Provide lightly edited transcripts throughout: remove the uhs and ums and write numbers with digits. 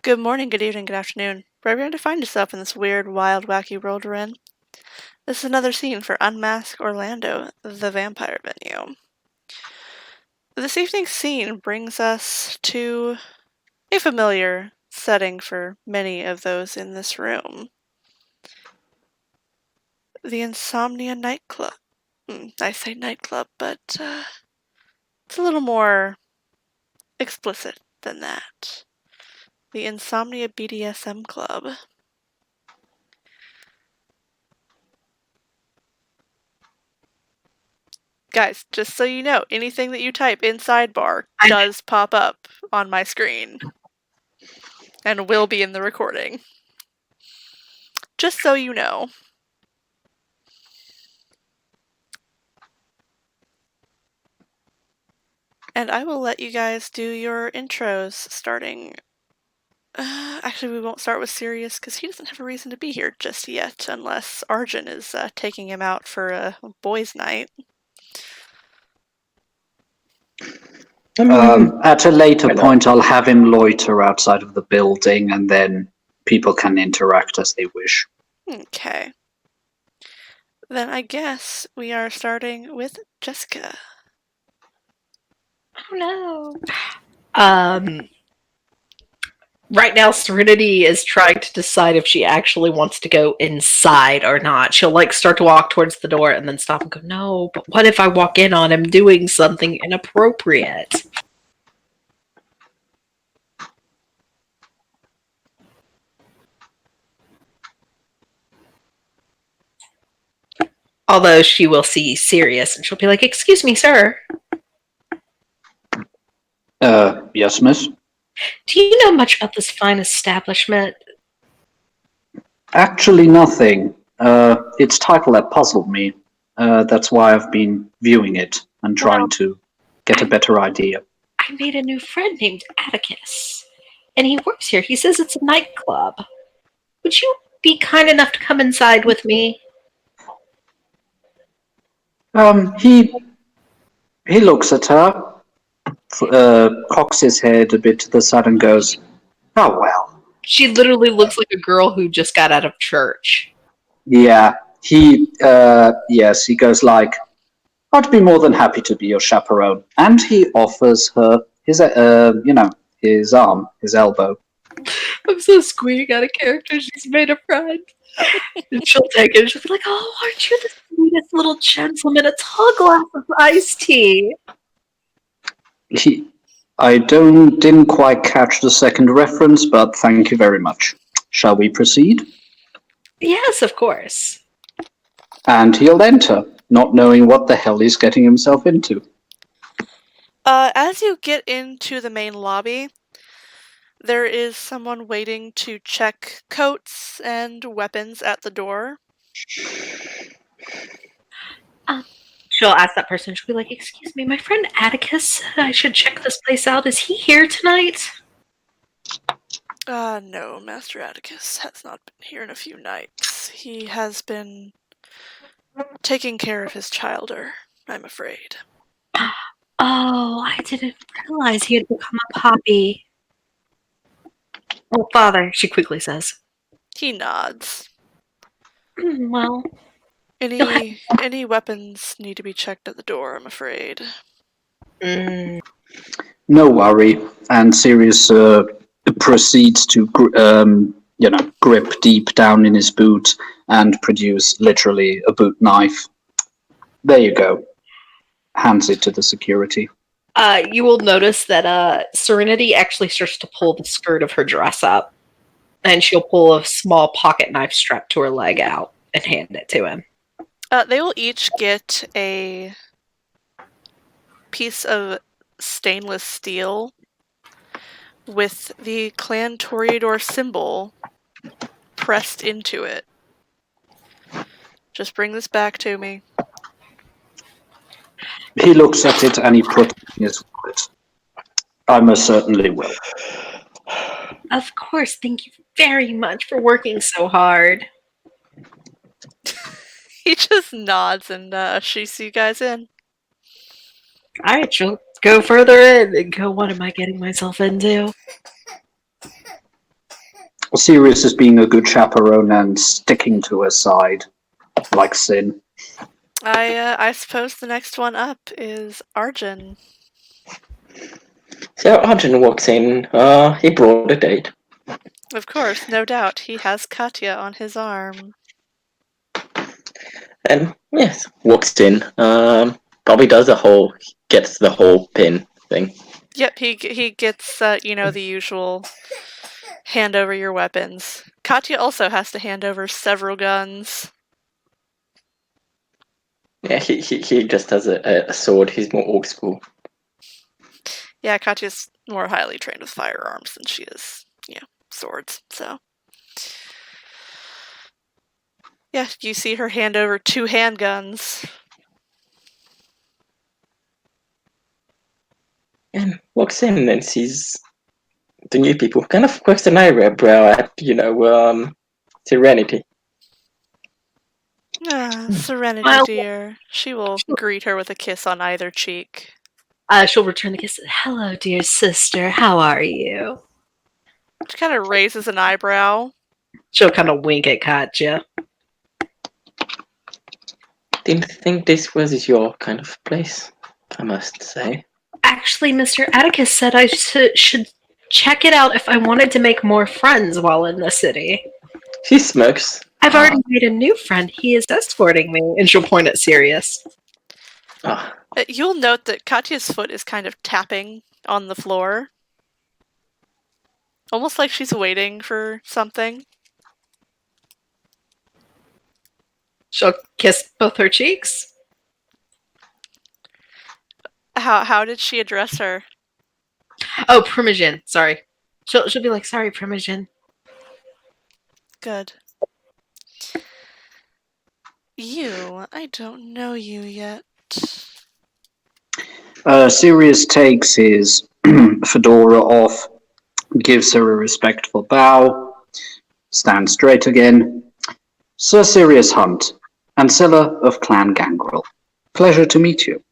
Good morning, good evening, good afternoon. Wherever you find yourself in this weird, wild, wacky world we're in, this is another scene for Unmask Orlando, the vampire venue. This evening's scene brings us to a familiar setting for many of those in this room. The Insomnia nightclub. I say nightclub, but it's a little more explicit than that. The Insomnia BDSM club. Guys, just so you know, anything that you type in sidebar does pop up on my screen. And will be in the recording. Just so you know. And I will let you guys do your intros starting... actually, we won't start with Sirius because he doesn't have a reason to be here just yet, unless Arjun is taking him out for a boys' night. At a later point, I'll have him loiter outside of the building, and then people can interact as they wish. Okay. Then I guess we are starting with Jessica. Oh no. Right now, Serenity is trying to decide if she actually wants to go inside or not. She'll start to walk towards the door and then stop and go, no, but what if I walk in on him doing something inappropriate? Although she will see Sirius and she'll be like, excuse me, sir. Yes, miss? Do you know much about this fine establishment? Actually, nothing. It's title that puzzled me. That's why I've been viewing it and trying to get a better idea. I made a new friend named Atticus, and he works here. He says it's a nightclub. Would you be kind enough to come inside with me? He looks at her, cocks his head a bit to the side and goes, oh well. She literally looks like a girl who just got out of church. Yeah, he goes like, I'd be more than happy to be your chaperone. And he offers her his arm, his elbow. I'm so squealing out of character. She's made a friend. And she'll take it and she'll be like, oh, aren't you the sweetest little gentleman? A tall glass of iced tea. I didn't quite catch the second reference, but thank you very much. Shall we proceed? Yes, of course. And he'll enter, not knowing what the hell he's getting himself into. As you get into the main lobby, there is someone waiting to check coats and weapons at the door. She'll ask that person, she'll be like, excuse me, my friend Atticus said I should check this place out. Is he here tonight? No, Master Atticus has not been here in a few nights. He has been taking care of his childer, I'm afraid. Oh, I didn't realize he had become a poppy. Oh, father, she quickly says. He nods. Well... Any weapons need to be checked at the door, I'm afraid. No worry. And Sirius proceeds to grip deep down in his boot and produce literally a boot knife. There you go. Hands it to the security. You will notice that Serenity actually starts to pull the skirt of her dress up, and she'll pull a small pocket knife strapped to her leg out and hand it to him. They will each get a piece of stainless steel with the Clan Toreador symbol pressed into it. Just bring this back to me. He looks at it and he puts it in his wallet. I most certainly will. Of course, thank you very much for working so hard. He just nods and shoots you guys in. Alright, she'll go further in and go, what am I getting myself into? Sirius is being a good chaperone and sticking to her side, like Sin. I suppose the next one up is Arjun. So Arjun walks in. He brought a date. Of course, no doubt, he has Katya on his arm. And yes, walks in. Probably does gets the whole pin thing. Yep, he gets, the usual hand over your weapons. Katya also has to hand over several guns. Yeah, he just has a sword. He's more old school. Yeah, Katya's more highly trained with firearms than she is, swords, so. Yeah, you see her hand over 2 handguns. And walks in and sees the new people. Kind of quirks an eyebrow at, Serenity. Serenity, Well- dear. She will greet her with a kiss on either cheek. She'll return the kiss. Hello, dear sister. How are you? She kind of raises an eyebrow. She'll kind of wink at Katya. Didn't think this was your kind of place, I must say. Actually, Mr. Atticus said I should check it out if I wanted to make more friends while in the city. She smirks. I've already made a new friend. He is escorting me. And she'll point at Sirius. Ah, You'll note that Katya's foot is kind of tapping on the floor. Almost like she's waiting for something. She'll kiss both her cheeks. How did she address her? Oh, Primogen. Sorry. She'll be like, sorry, Primogen. Good. I don't know you yet. Sirius takes his fedora off, gives her a respectful bow, stands straight again. Sir Sirius Hunt, Ancilla of Clan Gangrel. Pleasure to meet you.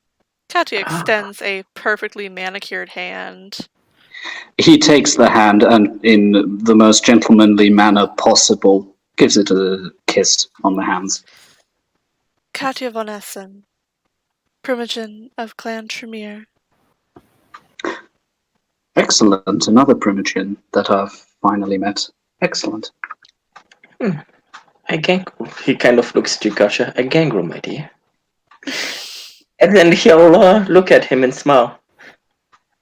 Katya extends a perfectly manicured hand. He takes the hand and, in the most gentlemanly manner possible, gives it a kiss on the hands. Katya von Essen, Primogen of Clan Tremere. Excellent. Another Primogen that I've finally met. Excellent. a gangrel. He kind of looks at you, Gotcha. A gangrel, my dear. And then he'll look at him and smile.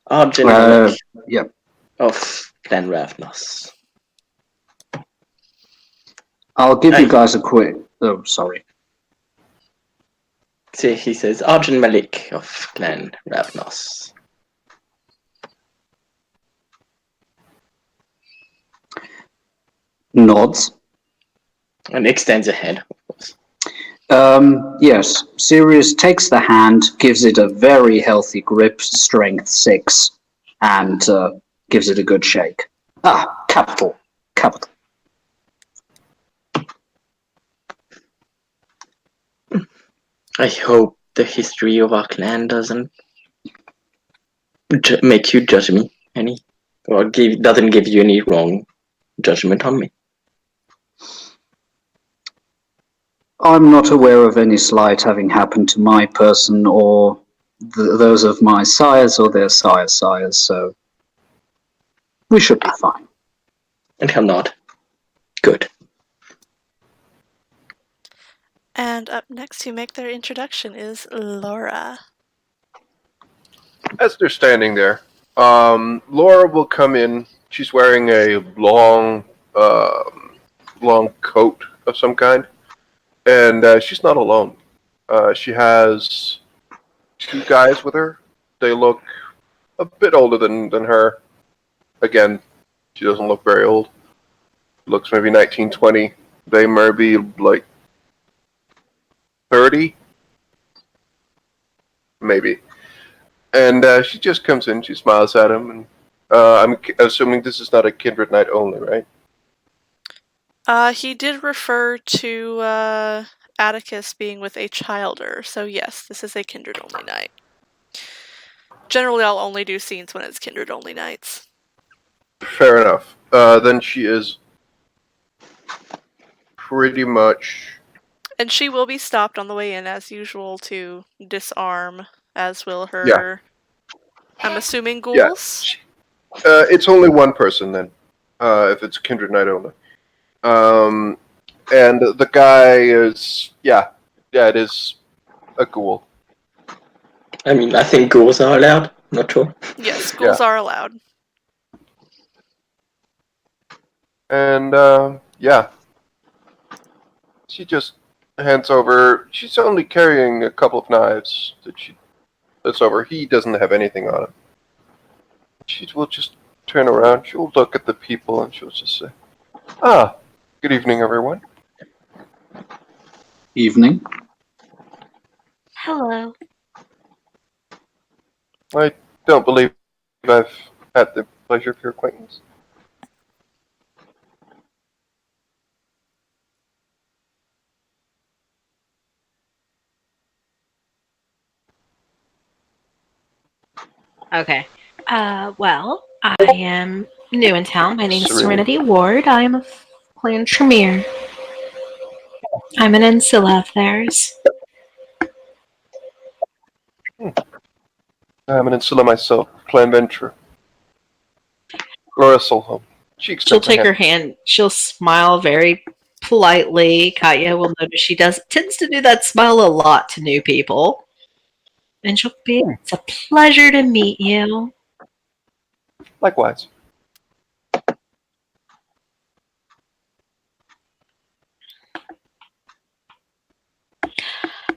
Arjun Yeah. of Clan Ravnos. I'll give you guys a quick... Oh, sorry. See, he says, Arjun Malik of Clan Ravnos. Nods. And extends a hand, of course. Yes, Sirius takes the hand, gives it a very healthy grip, strength 6, and gives it a good shake. Ah, capital. Capital. I hope the history of our clan doesn't make you judge me any, or doesn't give you any wrong judgment on me. I'm not aware of any slight having happened to my person or those of my sires or their sires, so we should be fine. And he'll nod. Good. And up next to make their introduction is Laura. As they're standing there, Laura will come in. She's wearing a long coat of some kind, and she's not alone. She has 2 guys with her. They look a bit older than her. Again, she doesn't look very old. Looks maybe 1920. They may be like 30, maybe. And she just comes in, she smiles at him, and I'm assuming this is not a kindred knight only, right? He did refer to Atticus being with a childer, so yes, this is a kindred only knight. Generally, I'll only do scenes when it's kindred only knights. Fair enough. Then she is pretty much. And she will be stopped on the way in, as usual, to disarm, as will her, I'm assuming, ghouls? It's only one person then, if it's Kindred Knight only. And the guy is, it is a ghoul. I mean, I think ghouls are allowed. Not sure. Yes, ghouls are allowed. And, she just hands over. She's only carrying a couple of knives that's over. He doesn't have anything on him. She will just turn around. She'll look at the people and she'll just say, good evening, everyone. Evening. Hello. I don't believe I've had the pleasure of your acquaintance. Okay. Well, I am new in town. My name is Serenity. Serenity Ward. I am of Clan Tremere. I'm an Ancilla of theirs. I'm an Insula myself, Clan Venture. Laura Solholm. She'll take her hand. She'll smile very politely. Katya will notice she tends to do that smile a lot to new people. And she'll be, it's a pleasure to meet you. Likewise.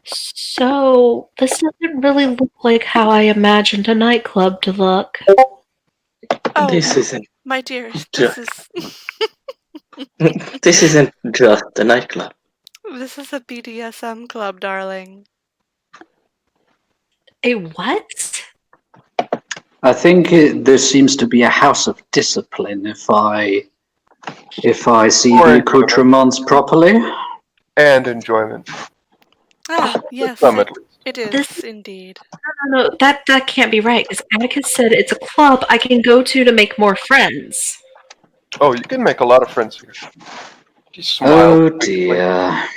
So, this doesn't really look like how I imagined a nightclub to look. Oh, This isn't. my dear, this is This isn't just a nightclub. this is a BDSM club, darling. A what? I think there seems to be a house of discipline if I see Or the enjoyment. accoutrements properly. And enjoyment. Yes, Some at least. it is indeed. No, that can't be right. Because Atticus said it's a club I can go to make more friends. Oh, you can make a lot of friends here. She Oh smiled. dear.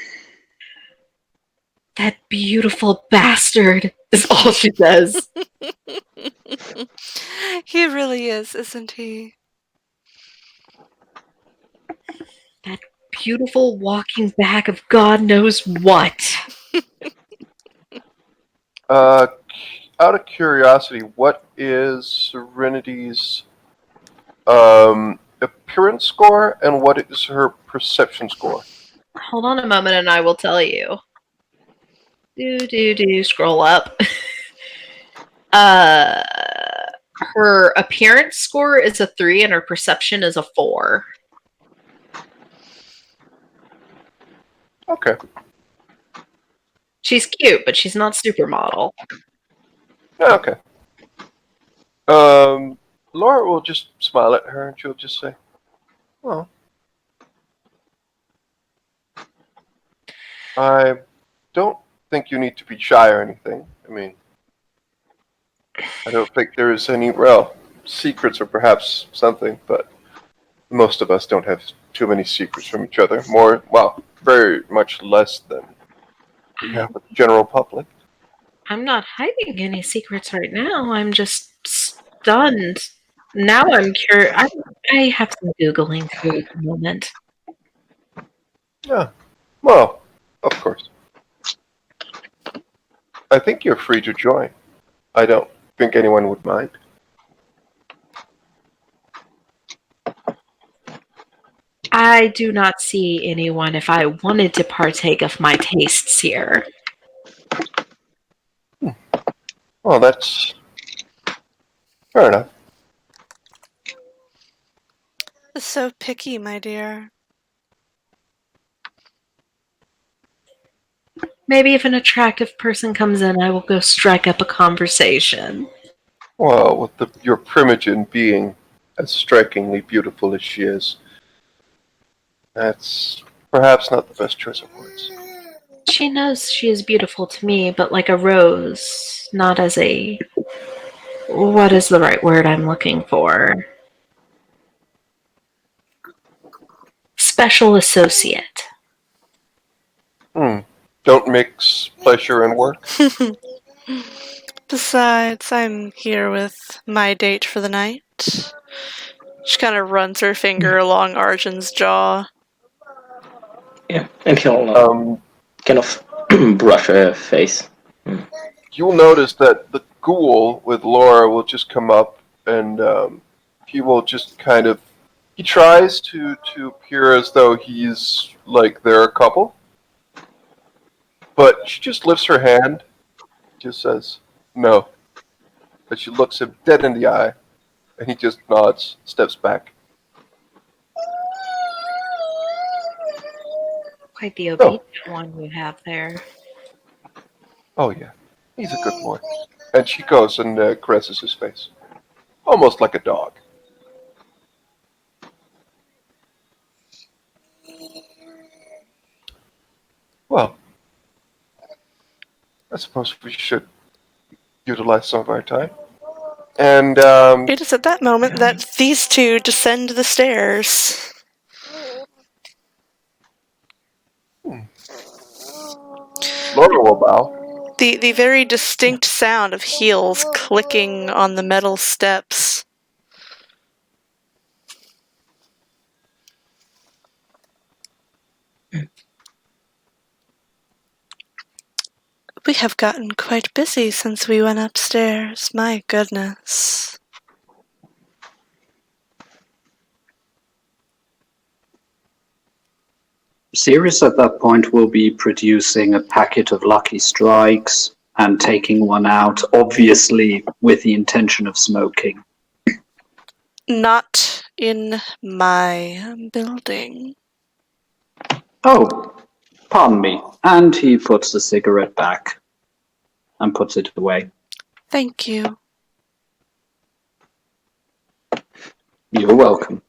That beautiful bastard is all she says. He really is, isn't he? That beautiful walking back of God knows what. Out of curiosity, what is Serenity's appearance score and what is her perception score? Hold on a moment and I will tell you. Scroll up. Her appearance score is a 3 and her perception is a 4. Okay. She's cute, but she's not supermodel. Okay. Laura will just smile at her and she'll just say, well, I don't think you need to be shy or anything. I mean, I don't think there is any, secrets or perhaps something, but most of us don't have too many secrets from each other. Very much less than we have with the general public. I'm not hiding any secrets right now. I'm just stunned. Now I'm curious. I have some Googling to do at the moment. Yeah. Well, of course. I think you're free to join. I don't think anyone would mind. I do not see anyone if I wanted to partake of my tastes here. Well, that's fair enough. So picky, my dear. Maybe if an attractive person comes in, I will go strike up a conversation. Well, with your Primogen being as strikingly beautiful as she is, that's perhaps not the best choice of words. She knows she is beautiful to me, but like a rose, not as a... What is the right word I'm looking for? Special associate. Don't mix pleasure and work. Besides, I'm here with my date for the night. She kind of runs her finger along Arjun's jaw. Yeah, and he'll kind of brush her face. You'll notice that the ghoul with Laura will just come up and he will just kind of. He tries to appear as though he's like they're a couple, but she just lifts her hand, just says no. But she looks him dead in the eye, and he just nods, steps back. Quite the obedient one you have there. Oh yeah, he's a good boy. And she goes and caresses his face, almost like a dog. Well, I suppose we should utilize some of our time. And It is at that moment that these two descend the stairs. Laura will bow. The very distinct sound of heels clicking on the metal steps. We have gotten quite busy since we went upstairs. My goodness. Sirius at that point will be producing a packet of Lucky Strikes and taking one out, obviously with the intention of smoking. Not in my building. Oh, pardon me. And he puts the cigarette back and puts it away. Thank you. You're welcome.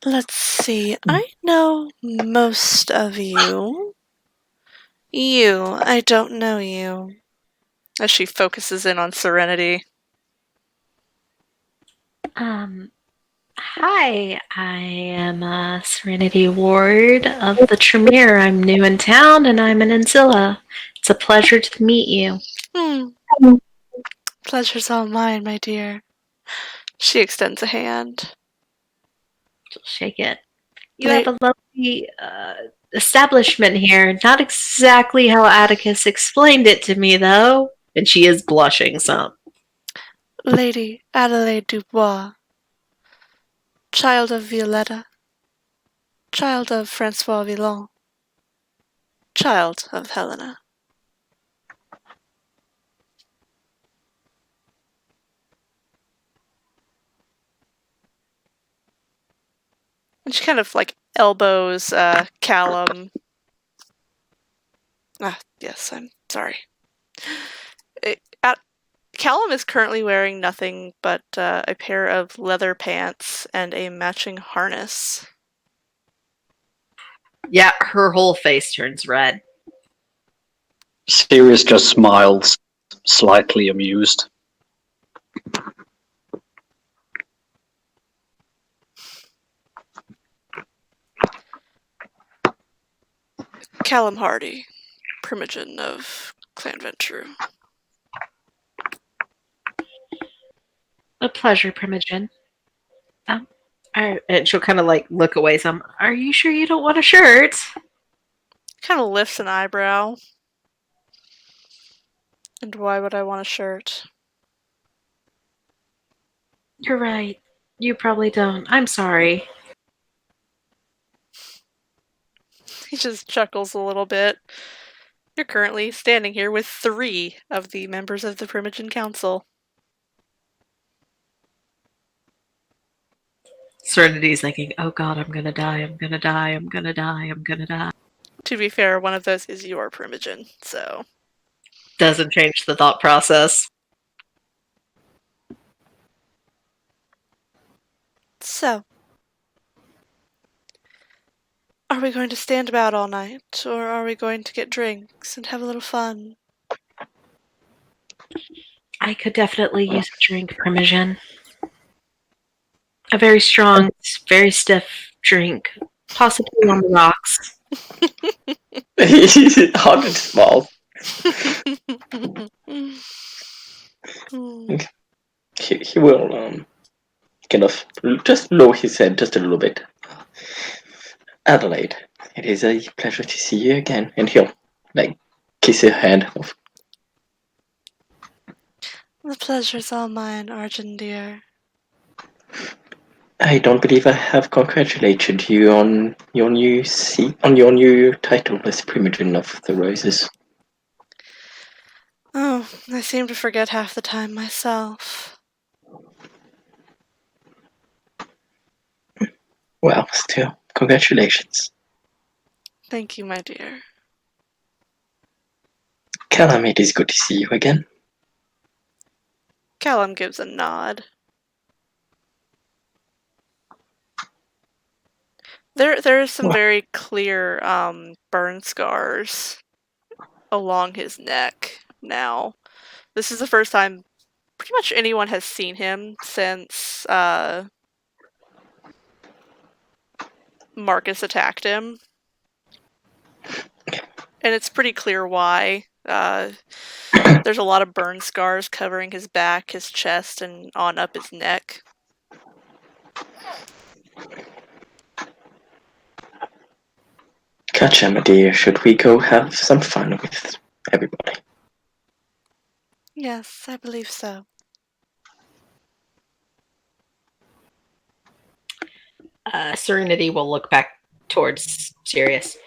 Let's see. I know most of you. You, I don't know you. As she focuses in on Serenity. Hi, I am Serenity Ward of the Tremere. I'm new in town and I'm an Ancilla. It's a pleasure to meet you. Pleasure's all mine, my dear. She extends a hand. She'll shake it. You have a lovely establishment here. Not exactly how Atticus explained it to me, though. And she is blushing some. Lady Adelaide Dubois. Child of Violetta. Child of Francois Villon. Child of Helena. And she kind of like elbows Callum. Yes, I'm sorry. Callum is currently wearing nothing but a pair of leather pants and a matching harness. Yeah, her whole face turns red. Sirius just smiles, slightly amused. Callum Hardy, Primogen of Clan Ventrue. A pleasure, Primogen. And she'll kind of like look away some. Are you sure you don't want a shirt? Kind of lifts an eyebrow. And why would I want a shirt? You're right. You probably don't. I'm sorry. He just chuckles a little bit. You're currently standing here with 3 of the members of the Primogen Council. Serenity's thinking, oh god, I'm gonna die, I'm gonna die, I'm gonna die, I'm gonna die. To be fair, one of those is your Primogen, so... Doesn't change the thought process. So... Are we going to stand about all night, or are we going to get drinks and have a little fun? I could definitely use a drink, Primogen. A very strong, very stiff drink, possibly on the rocks. How did it smell? He will kind of just lower his head just a little bit. Adelaide, it is a pleasure to see you again. And he'll kiss her hand. The pleasure's all mine, Arjun dear. I don't believe I have congratulated you on your new title as Primogen of the Roses. Oh, I seem to forget half the time myself. Well, still, congratulations. Thank you, my dear. Callum, it is good to see you again. Callum gives a nod. There are some very clear burn scars along his neck now. This is the first time pretty much anyone has seen him since Marcus attacked him. And it's pretty clear why. There's a lot of burn scars covering his back, his chest, and on up his neck. Gotcha, my dear. Should we go have some fun with everybody? Yes, I believe so. Serenity will look back towards Sirius.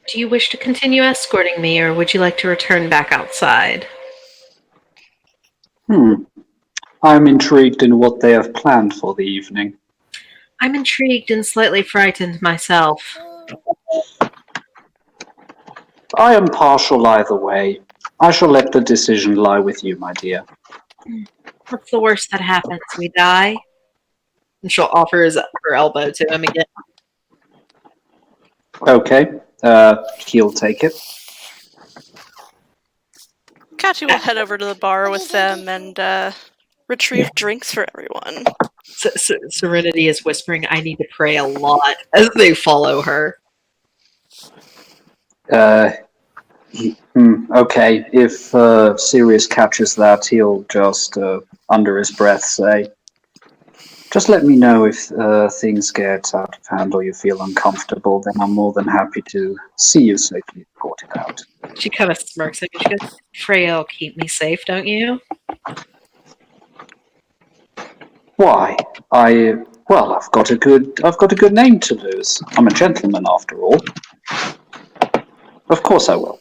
Do you wish to continue escorting me, or would you like to return back outside? I'm intrigued in what they have planned for the evening. I'm intrigued and slightly frightened myself. I am partial either way. I shall let the decision lie with you, my dear. What's the worst that happens? We die? And she'll offer her elbow to him again. Okay, he'll take it. Kachi will head over to the bar with them and retrieve drinks for everyone. Serenity is whispering, I need to pray a lot, as they follow her. Okay, if Sirius catches that, he'll just, under his breath, say, just let me know if things get out of hand or you feel uncomfortable, then I'm more than happy to see you safely escorted out. She kind of smirks at me. She goes, Freya will keep me safe, don't you? Why? Well, I've got a good name to lose. I'm a gentleman after all. Of course I will.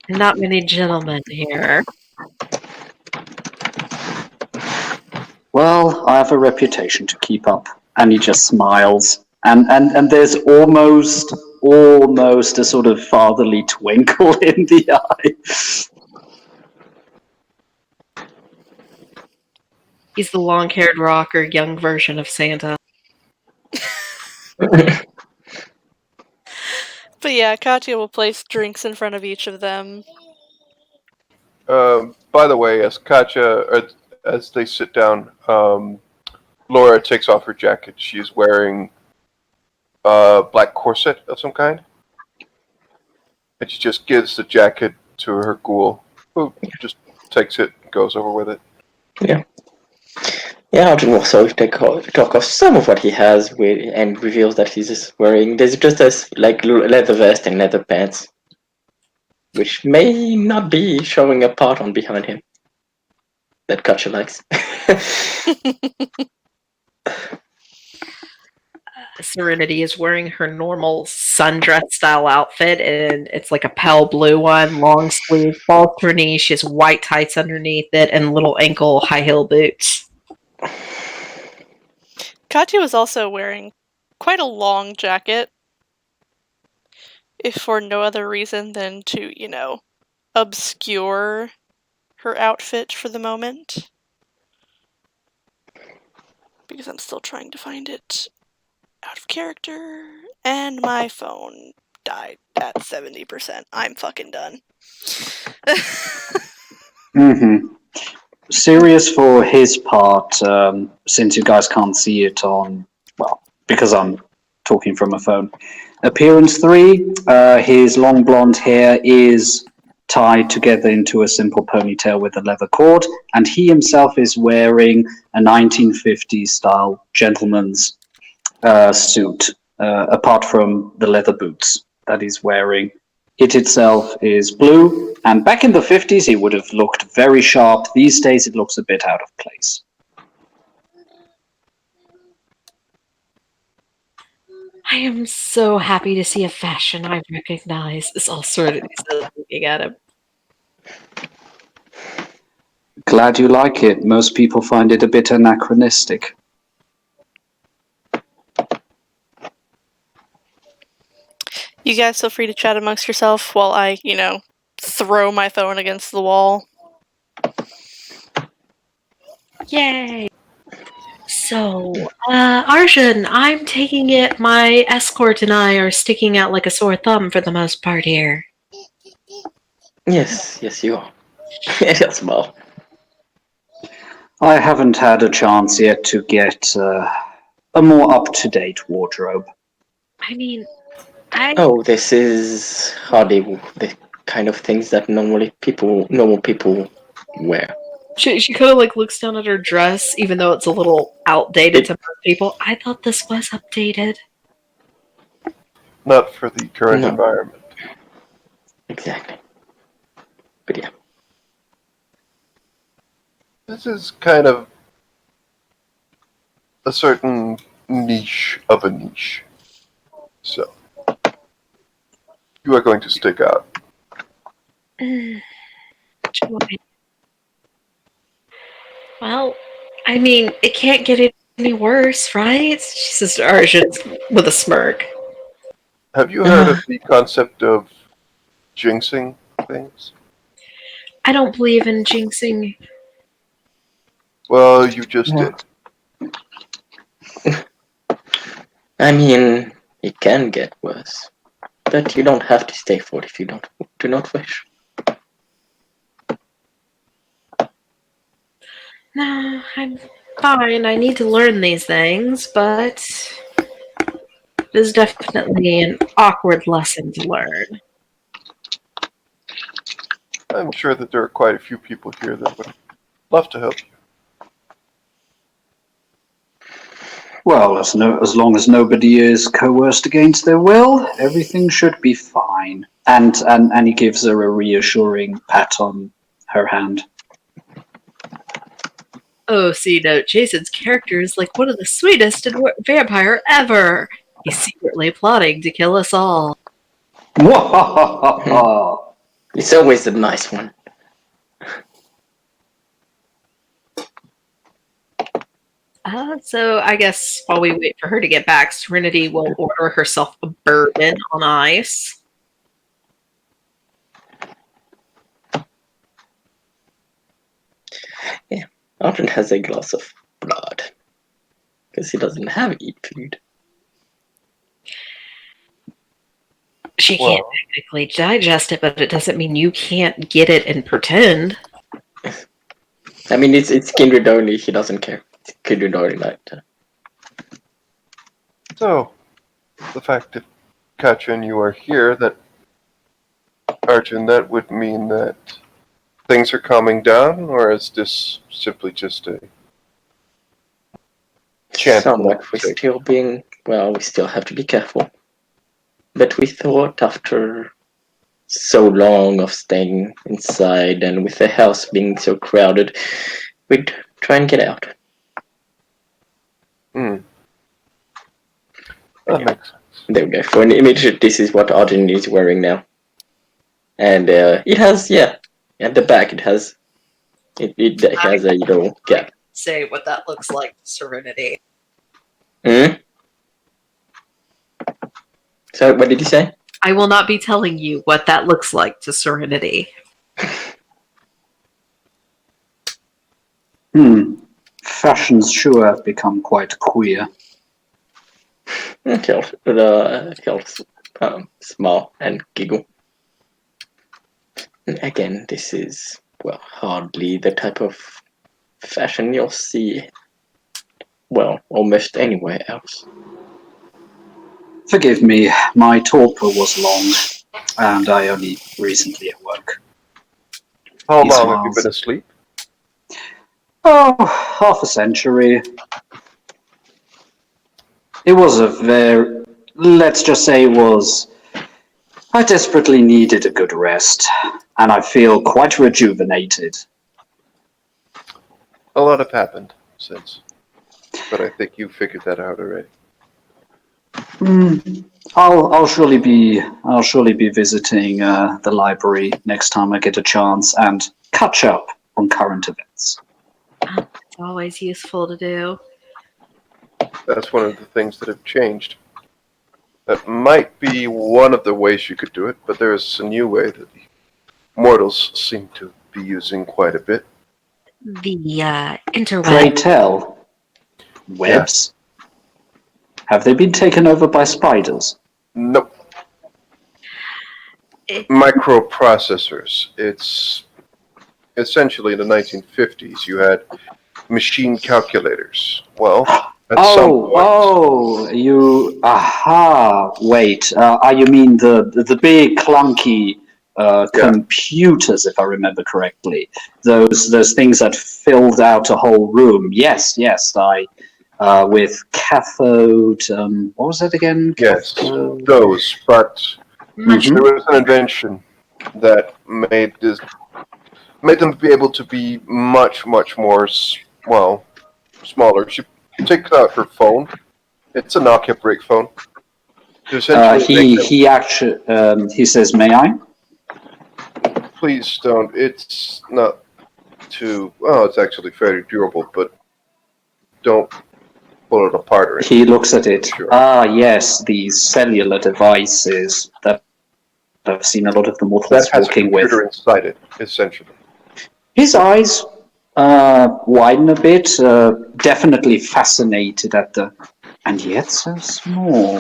Not many gentlemen here. Well, I have a reputation to keep up. And he just smiles. And there's almost a sort of fatherly twinkle in the eye. He's the long-haired rocker, young version of Santa. But yeah, Katya will place drinks in front of each of them. By the way, as they sit down, Laura takes off her jacket. She's wearing a black corset of some kind. And she just gives the jacket to her ghoul, who just takes it and goes over with it. Yeah. Yeah, Arjun will also talk off some of what he has and reveals that he's just wearing. There's just a leather vest and leather pants, which may not be showing a part on behind him that Katja likes. Serenity is wearing her normal sundress style outfit, and it's like a pale blue one, long sleeve, falls to her knee. She has white tights underneath it and little ankle high heel boots. Katya was also wearing quite a long jacket, if for no other reason than to, obscure her outfit for the moment. Because I'm still trying to find it out of character, and my phone died at 70%. I'm fucking done. Sirius, for his part, since you guys can't see it because I'm talking from a phone. Appearance 3, his long blonde hair is tied together into a simple ponytail with a leather cord, and he himself is wearing a 1950s style gentleman's suit, apart from the leather boots that he's wearing. It itself is blue, and back in the 50s he would have looked very sharp. These days it looks a bit out of place. I am so happy to see a fashion I recognize. Is all sort of looking at him. Glad you like it. Most people find it a bit anachronistic. You guys feel free to chat amongst yourself while I, throw my phone against the wall. Yay! So, Arjun, I'm taking it my escort and I are sticking out like a sore thumb for the most part here. Yes, you are. He'll smile. I haven't had a chance yet to get a more up-to-date wardrobe. I mean, Oh, this is hardly the kind of things that normal people wear. She kind of like looks down at her dress, even though it's a little outdated to most people. I thought this was updated. Not for the current No. environment. Exactly. But yeah. This is kind of a certain niche of a niche. So, you are going to stick out. Joy. Well, I mean, it can't get any worse, right? She says to Arjun with a smirk. Have you heard of the concept of jinxing things? I don't believe in jinxing. Well, you just No. did. I mean, it can get worse. But you don't have to stay for it if you do not wish. No, I'm fine. I need to learn these things, but it is definitely an awkward lesson to learn. I'm sure that there are quite a few people here that would love to help you. Well, as long as nobody is coerced against their will, everything should be fine. And he gives her a reassuring pat on her hand. Oh, see, no, Jason's character is like one of the sweetest vampire ever. He's secretly plotting to kill us all. It's always a nice one. So I guess while we wait for her to get back, Serenity will order herself a bourbon on ice. Yeah, Arjun has a glass of blood. Because he doesn't have eat food. She can't technically digest it, but it doesn't mean you can't get it and pretend. I mean, it's kindred only. He doesn't care. It's kindred only. So, the fact that Katja and you are here, Arjun, that would mean that things are calming down, or is this simply just a chance? Somewhat. We still have to be careful. But we thought after so long of staying inside and with the house being so crowded, we'd try and get out. That makes sense. There we go. For an image, this is what Arjun is wearing now. And it has, at the back it has a little gap. Say what that looks like to Serenity. So, what did you say? I will not be telling you what that looks like to Serenity. Fashions sure have become quite queer. He'll smile and giggle. And again, this is, hardly the type of fashion you'll see, well, almost anywhere else. Forgive me, my torpor was long, and I only recently awoke. How He long have you smiles. been asleep? Oh, half a century. It was a very, let's just say it was, I desperately needed a good rest, and I feel quite rejuvenated. A lot have happened since, but I think you figured that out already. I'll surely be visiting the library next time I get a chance and catch up on current events. It's always useful to do. That's one of the things that have changed. That might be one of the ways you could do it, but there is a new way that the mortals seem to be using quite a bit. The Pray interweb. tell, webs? Have they been taken over by spiders? Nope. It- Microprocessors. It's essentially in the 1950s you had machine calculators. Well, at some point, Wait, you mean the big clunky computers, if I remember correctly? Those things that filled out a whole room. Yes, with cathode. What was that again? yes, Cathode. those. But Much there was an invention that made them be able to be much more smaller. She takes out her phone. It's a Nokia brick phone. To essentially make them, He says, "May I?" please don't. It's not too. Well, it's actually fairly durable, but don't pull it apart or anything. He looks at it. Sure. Yes, these cellular devices that I've seen a lot of the mortals That has a walking with. computer inside it, essentially. His eyes widen a bit, definitely fascinated at the, and yet so small.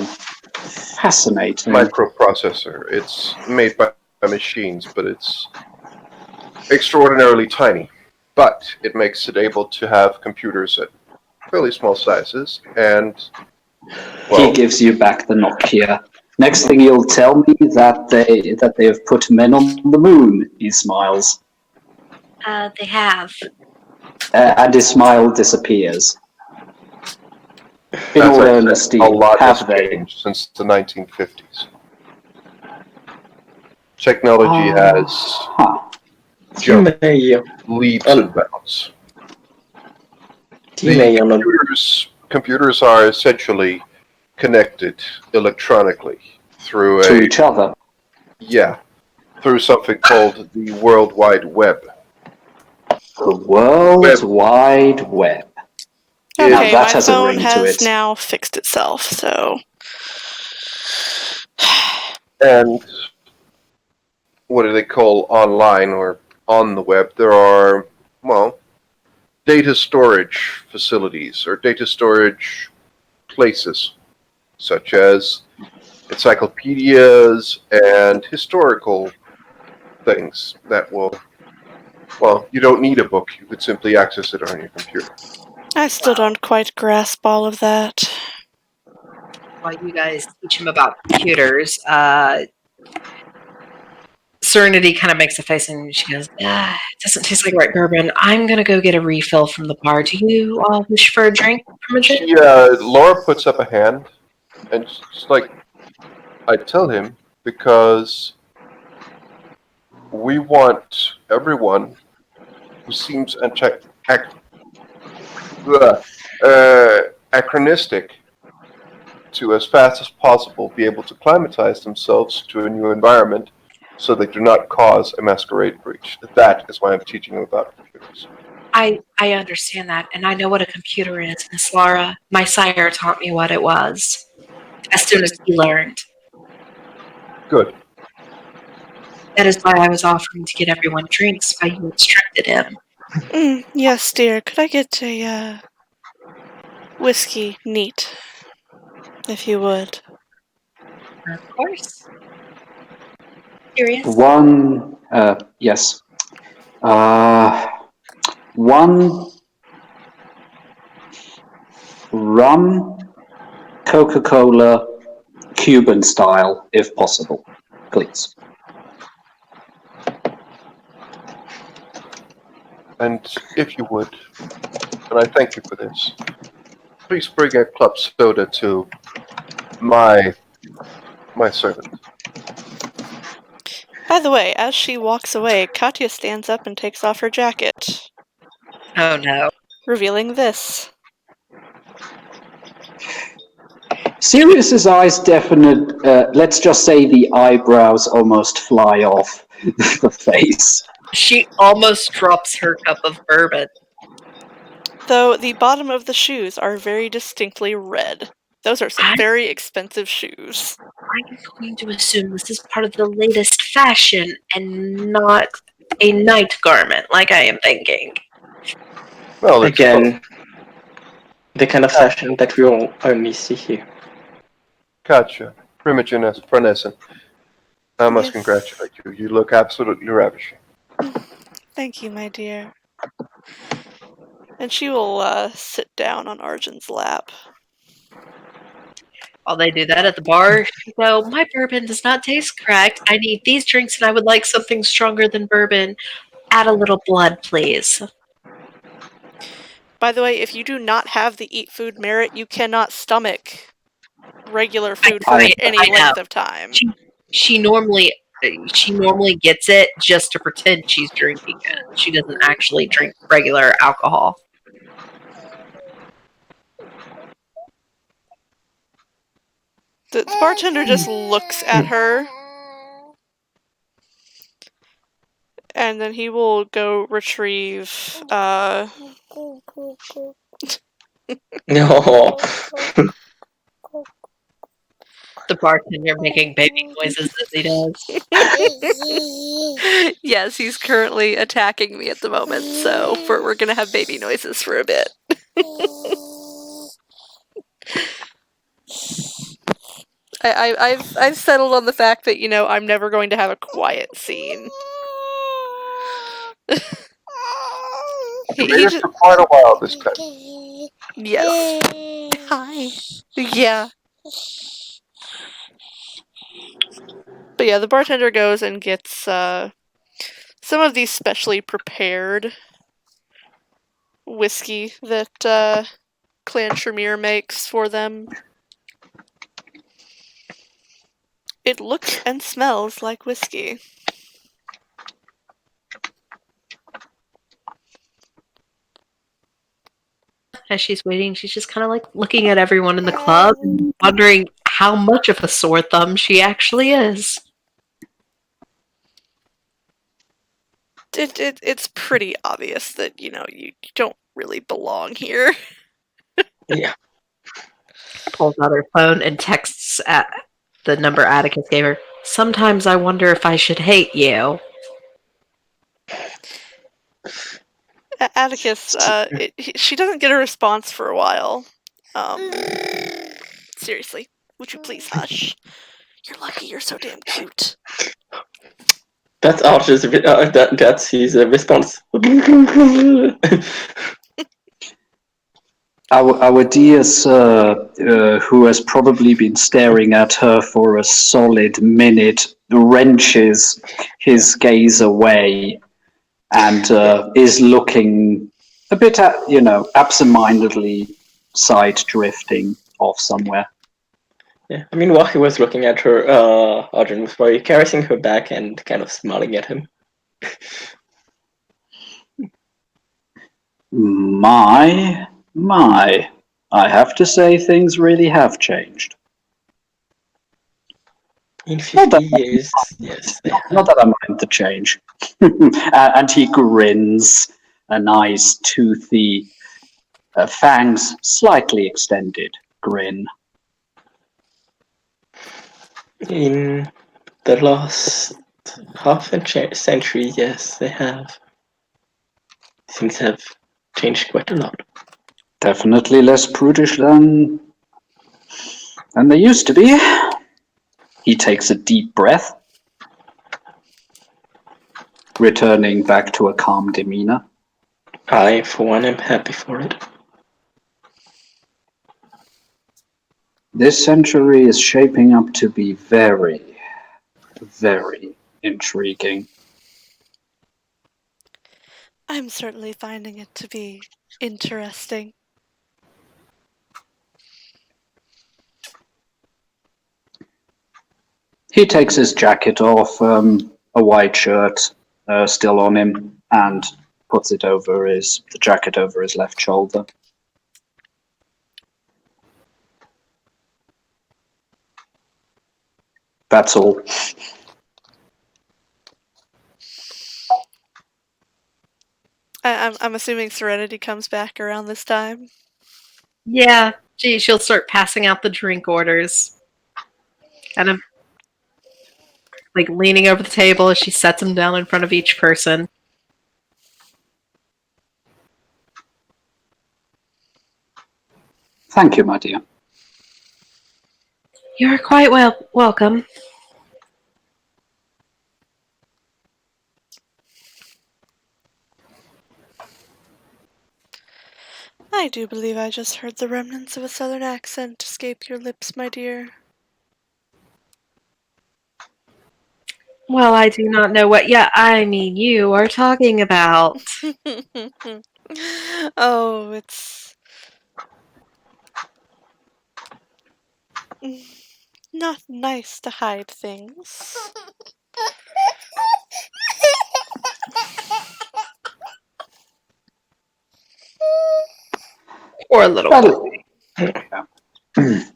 Fascinating. Microprocessor. It's made by machines, but it's extraordinarily tiny. But it makes it able to have computers at fairly small sizes, and He gives you back the Nokia. Next thing you'll tell me that they have put men on the moon. He smiles, they have. and his smile disappears. In that's all like earnesty, a lot has have they? changed since the 1950s. Technology has Huh. You jumped may, leaps and bounds. you may on a Computers are essentially connected electronically through To each other. through something called the World Wide Web. The World Web Wide Web. is, Now Okay, that my has a phone ring to has it. now fixed itself, so and what do they call online or on the web? There are, well, data storage facilities or data storage places, such as encyclopedias and historical things that will, well, you don't need a book. You could simply access it on your computer. I still don't quite grasp all of that. While you guys teach him about computers, Serenity kind of makes a face and she goes, it doesn't taste like right bourbon. I'm going to go get a refill from the bar. Do you all wish for a drink from a drink? Laura puts up a hand, and she's like, I tell him because we want everyone who seems anachronistic to, as fast as possible, be able to climatize themselves to a new environment so they do not cause a masquerade breach. That is why I'm teaching them about computers. I understand that, and I know what a computer is, Miss Laura. My sire taught me what it was as soon as he learned. Good. That is why I was offering to get everyone drinks while you instructed him. Yes, dear. Could I get a whiskey neat, if you would? Of course. Curious? Yes. One rum, Coca-Cola, Cuban style, if possible, please. And if you would, and I thank you for this, please bring a club soda to my servant. By the way, as she walks away, Katya stands up and takes off her jacket, Oh no. revealing this. Sirius's eyes definite. Let's just say the eyebrows almost fly off the face. She almost drops her cup of bourbon. Though the bottom of the shoes are very distinctly red. Those are some very expensive shoes. I'm going to assume this is part of the latest fashion and not a night garment, like I am thinking. Well, it's Again, the kind of fashion that we all only see here. Katja, Primogenes, Farnessen. I must Yes. congratulate you. You look absolutely ravishing. Thank you, my dear. And she will sit down on Arjun's lap. While they do that at the bar, she go, my bourbon does not taste correct. I need these drinks and I would like something stronger than bourbon. Add a little blood, please. By the way, if you do not have the Eat Food merit, you cannot stomach regular food for I any know. length of time. She normally gets it just to pretend she's drinking it. She doesn't actually drink regular alcohol. The bartender just looks at her, and then he will go retrieve No. The bartender making baby noises as he does. Yes, he's currently attacking me at the moment, so we're gonna have baby noises for a bit. I've settled on the fact that, you know, I'm never going to have a quiet scene. You made it for quite a while this time. Yes. Hi. Yeah. But yeah, the bartender goes and gets some of these specially prepared whiskey that Clan Tremere makes for them. It looks and smells like whiskey. As she's waiting, she's just kind of like looking at everyone in the club and wondering how much of a sore thumb she actually is. It's pretty obvious that, you know, you don't really belong here. Yeah. Pulls out her phone and texts at the number Atticus gave her. Sometimes I wonder if I should hate you. Atticus, she doesn't get a response for a while. Seriously, would you please hush? You're lucky you're so damn cute. That's Archer's. That's his response. Our dear sir, who has probably been staring at her for a solid minute, wrenches his gaze away and is looking a bit, absent-mindedly side drifting off somewhere. Yeah, I mean, while he was looking at her, Arjun was probably caressing her back and kind of smiling at him. My, I have to say things really have changed. In 50 years, yes. Not that I mind the change. And he grins, a nice, toothy, fangs slightly extended grin. In the last half a century, yes, they have. Things have changed quite a lot. Definitely less prudish than they used to be. He takes a deep breath, returning back to a calm demeanor. I, for one, am happy for it. This century is shaping up to be very, very intriguing. I'm certainly finding it to be interesting. He takes his jacket off, a white shirt still on him, and puts it over the jacket over his left shoulder. That's all. I'm assuming Serenity comes back around this time. Yeah, she'll start passing out the drink orders. Kind of like leaning over the table as she sets them down in front of each person. Thank you, my dear. You're quite welcome. I do believe I just heard the remnants of a southern accent escape your lips, my dear. Well, I do not know what you are talking about. Oh, it's not nice to hide things. Poor little boy. Well,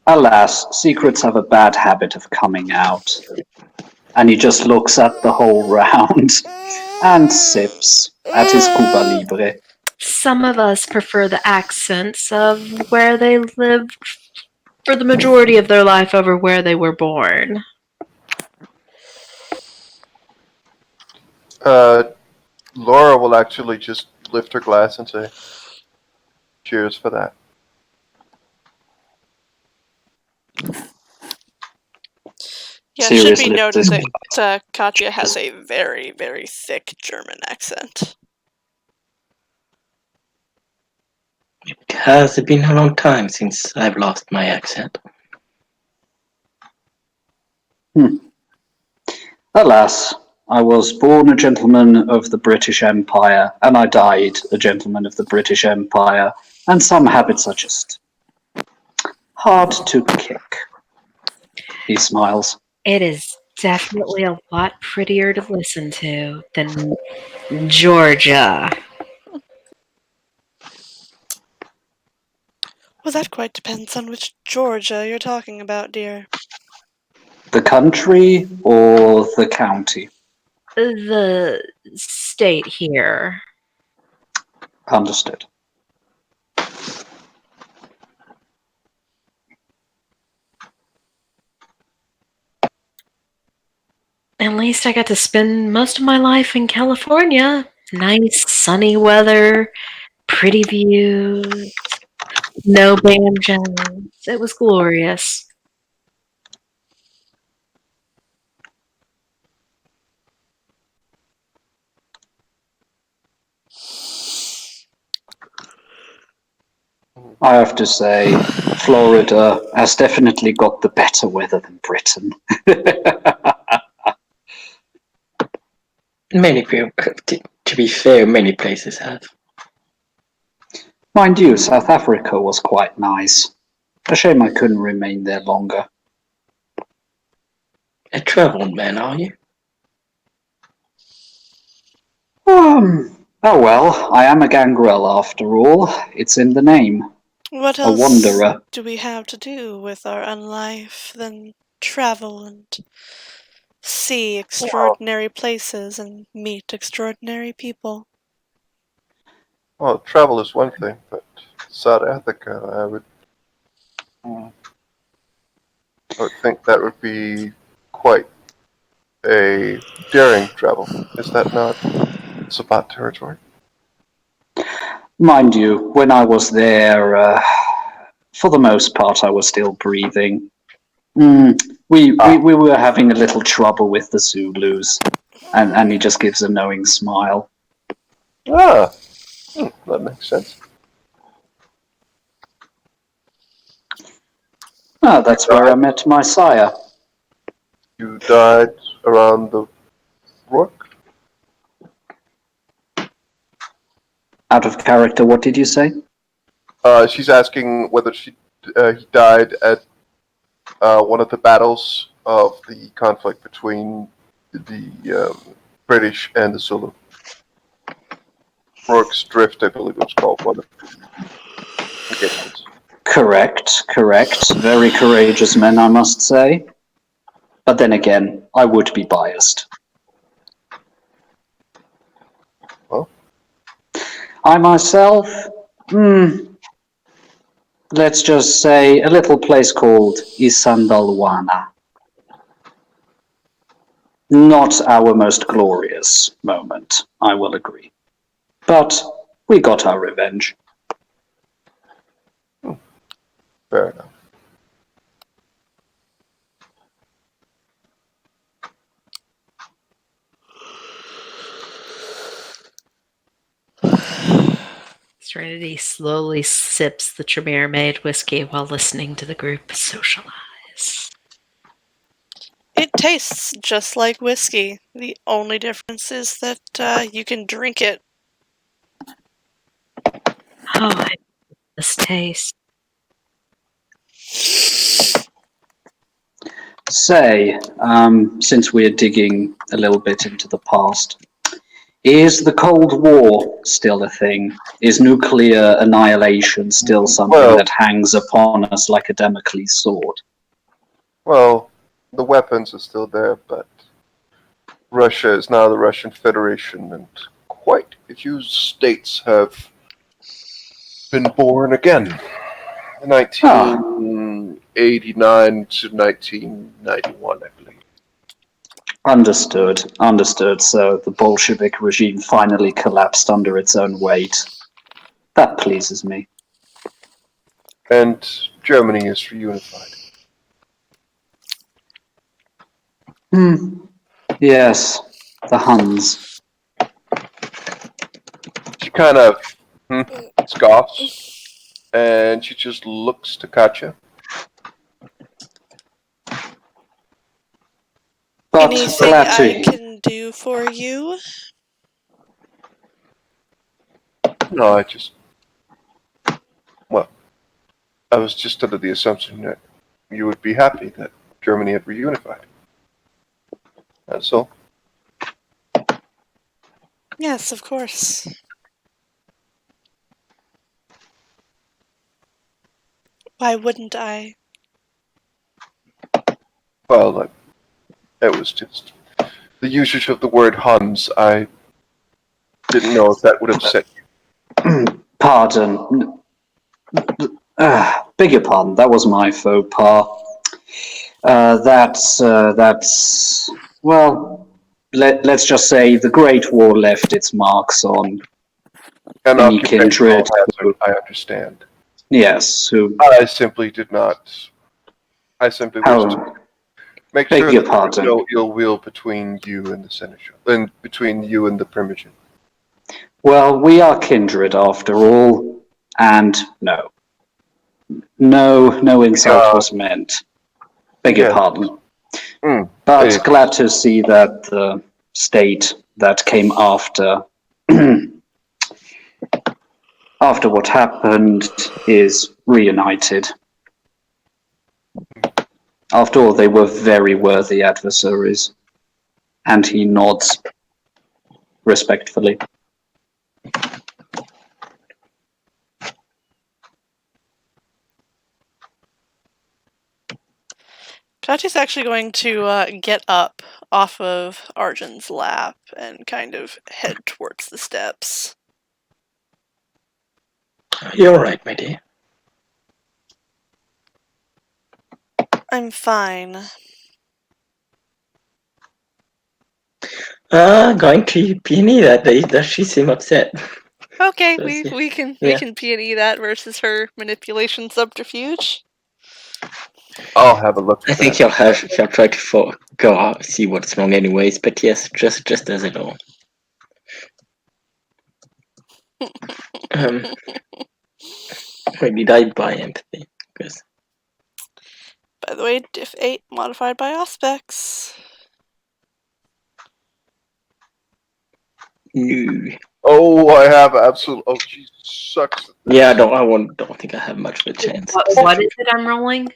alas, secrets have a bad habit of coming out. And he just looks at the whole round and sips at his Cuba Libre. Some of us prefer the accents of where they lived for the majority of their life over where they were born. Laura will actually just lift her glass and say, "Cheers for that." Yeah, it should Seriously, be noted this that Katya has a very, very thick German accent. It has been a long time since I've lost my accent. Alas, I was born a gentleman of the British Empire, and I died a gentleman of the British Empire, and some habits are just hard to kick. He smiles. It is definitely a lot prettier to listen to than Georgia. Well, that quite depends on which Georgia you're talking about, dear. The country or the county? The state here. Understood. At least I got to spend most of my life in California. Nice sunny weather, pretty views, no banjos. It was glorious. I have to say, Florida has definitely got the better weather than Britain. Many people, to be fair, many places have. Mind you, South Africa was quite nice. A shame I couldn't remain there longer. A traveled man, are you? Oh well, I am a gangrel after all. It's in the name. What A else wanderer. do we have to do with our unlife than travel and see extraordinary places and meet extraordinary people? Well, travel is one thing, but South Africa, I would think that would be quite a daring travel. Is that not Sabat territory? Mind you, when I was there, for the most part, I was still breathing. We were having a little trouble with the Zulus, and he just gives a knowing smile. Ah, that makes sense. Ah, that's where I met my sire. You died around the brook? Out of character, what did you say? She's asking whether he died at one of the battles of the conflict between the British and the Zulu. Brooks Drift, I believe it was called, one of the engagements. Correct. Very courageous men, I must say. But then again, I would be biased. Well, I myself, let's just say a little place called Isandalwana. Not our most glorious moment, I will agree. But we got our revenge. fair enough. Serenity slowly sips the Tremere made whiskey while listening to the group socialize. It tastes just like whiskey. The only difference is that you can drink it. Oh, I miss this taste. Say, since we're digging a little bit into the past, is the Cold War still a thing? Is nuclear annihilation still something Well- that hangs upon us like a Damocles sword? Well, the weapons are still there, but Russia is now the Russian Federation, and quite a few states have been born again. 1989 to 1991, I believe. Understood. So the Bolshevik regime finally collapsed under its own weight. That pleases me. And Germany is reunified. Yes, the Huns. She kind of scoffs, and she just looks to Katya. But Anything glad I to. can do for you? No, I was just under the assumption that you would be happy that Germany had reunified. That's all. Yes, of course. Why wouldn't I? Well, it was just the usage of the word Huns. I didn't know if that would upset you. Pardon. Beg your pardon, that was my faux pas. Well, let's just say the Great War left its marks on An any occupational kindred. hazard, I understand. Yes, who. I simply did not. I simply wished to How. make Beg sure your that there was pardon. no ill will between you and the senator, and between you and the Primogen. Well, we are kindred after all, and no. No insult was meant. Beg your Yes. pardon. Mm, But it- glad to see that the state that came after after what happened is reunited. After all, they were very worthy adversaries. And he nods respectfully. Katya's actually going to get up off of Arjun's lap and kind of head towards the steps. You're right, my dear. I'm fine. Going to peony that day. Does she seem upset? Okay, So, we yeah. can Yeah. P&E that versus her manipulation subterfuge. I'll have a look. I At think that. she'll try to go out, see what's wrong anyways, but yes, just as a know. Wait, did I buy empathy? Because By the way, diff 8 modified by Auspex. No. Oh, I have absolute. Oh, Jesus, sucks. at this. Yeah, don't think I have much of a chance. What is it I'm rolling?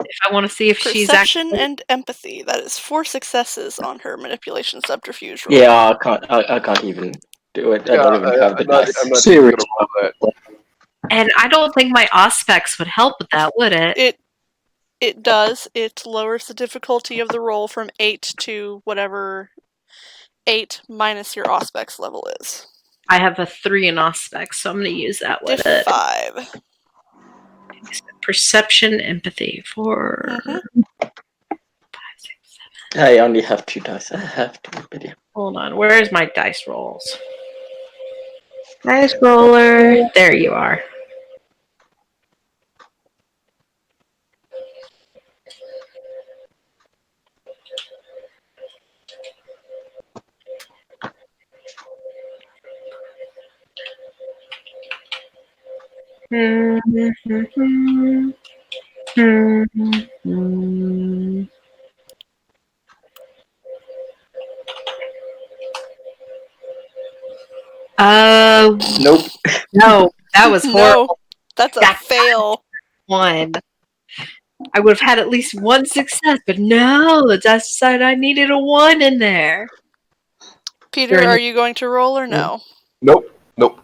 If I want to see if she's Perception actually... and empathy. That is 4 successes on her manipulation subterfuge roll. Yeah, I can't even do it. I Yeah, don't even have the I'm not dice. even Serious. gonna roll that. And I don't think my Auspex would help with that, would it? It does. It lowers the difficulty of the roll from 8 to whatever 8 minus your Auspex level is. I have a 3 in Auspex, so I'm going to use that with Diff it. 5. Perception, empathy, 4, Mhm. 5, 6, 7. I only have 2 dice. I have to video. Hold on, where's my dice rolls? Dice roller. There you are. Nope. No, that was horrible. No, that's a That fail. one. I would have had at least one success, but no, the dice decided I needed a 1 in there. Peter, You're in are the- you going to roll or no? Nope,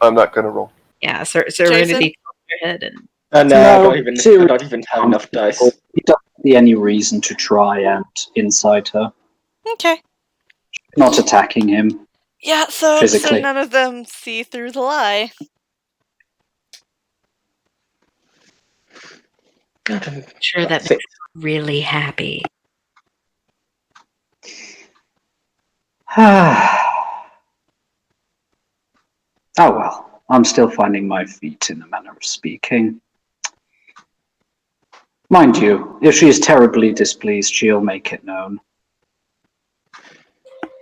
I'm not gonna roll. Yeah, Serenity your head and No, No, I don't even have enough dice. He doesn't see any reason to try and incite her. Okay. Not attacking him. Yeah, so Physically. none of them see through the lie. God, I'm sure that makes me really happy. Oh well, I'm still finding my feet in a manner of speaking. Mind you, if she is terribly displeased, she'll make it known.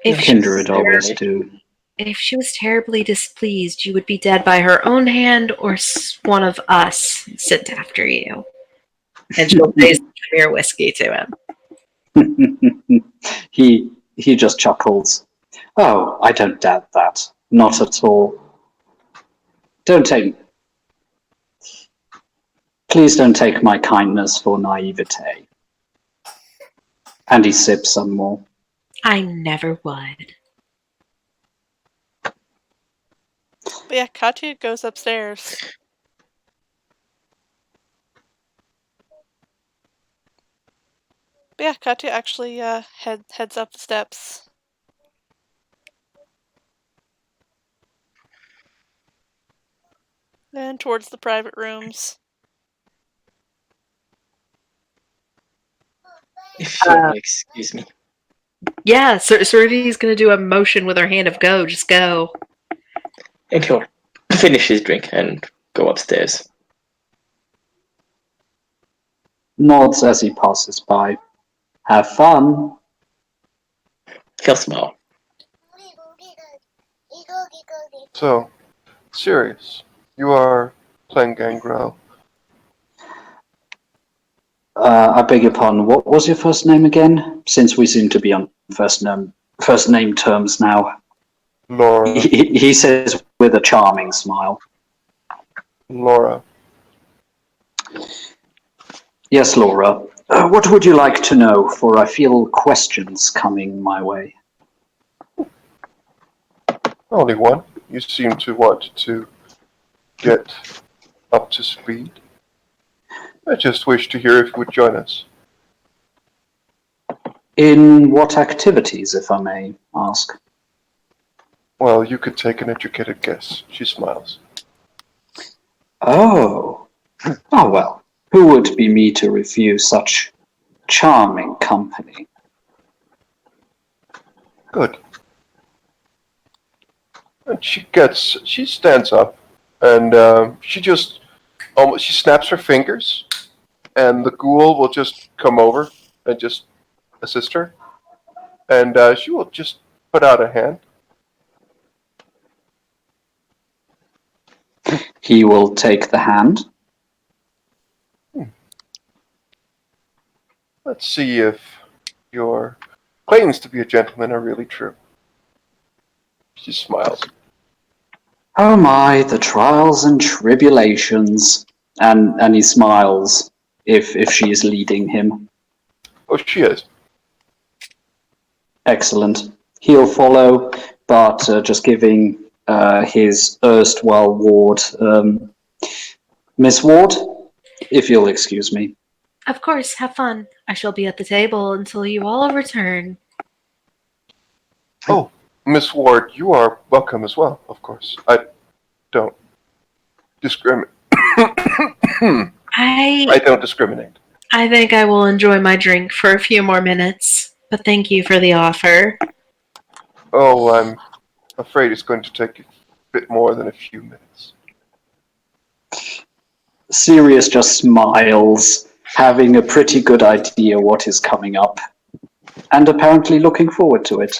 If she, Kindred always do. if she was terribly displeased, you would be dead by her own hand, or one of us sent after you. And she'll say some beer whiskey to him. He just chuckles. Oh, I don't doubt that. Not at all. Please don't take my kindness for naivete. And he sips some more. I never would. But yeah, Katya goes upstairs. But yeah, Katya actually heads up the steps. And towards the private rooms. If you'll excuse me. Yeah, Serenity's gonna do a motion with her hand of go, just go. And he'll finish his drink and go upstairs. Nods as he passes by. Have fun. He'll smile. So, Sirius, you are playing Gangrel. I beg your pardon, what was your first name again? Since we seem to be on first name terms now. Laura. He says with a charming smile. Laura. Yes, Laura. What would you like to know? For I feel questions coming my way. Only one. You seem to want to get up to speed. I just wish to hear if you would join us. In what activities, if I may ask? Well, you could take an educated guess. She smiles. Oh. Oh, well. Who would be me to refuse such charming company? Good. And she stands up, and she snaps her fingers, and the ghoul will just come over and just assist her, and she will just put out a hand. He will take the hand. Let's see if your claims to be a gentleman are really true. She smiles. Oh my, the trials and tribulations. And he smiles if she is leading him. Oh, she is. Excellent. He'll follow, but just giving his erstwhile ward, Miss Ward, if you'll excuse me. Of course, have fun. I shall be at the table until you all return. Oh, Miss Ward, you are welcome as well, of course. I don't discriminate. I don't discriminate. I think I will enjoy my drink for a few more minutes, but thank you for the offer. Oh, I'm afraid it's going to take a bit more than a few minutes. Sirius just smiles, having a pretty good idea what is coming up, and apparently looking forward to it.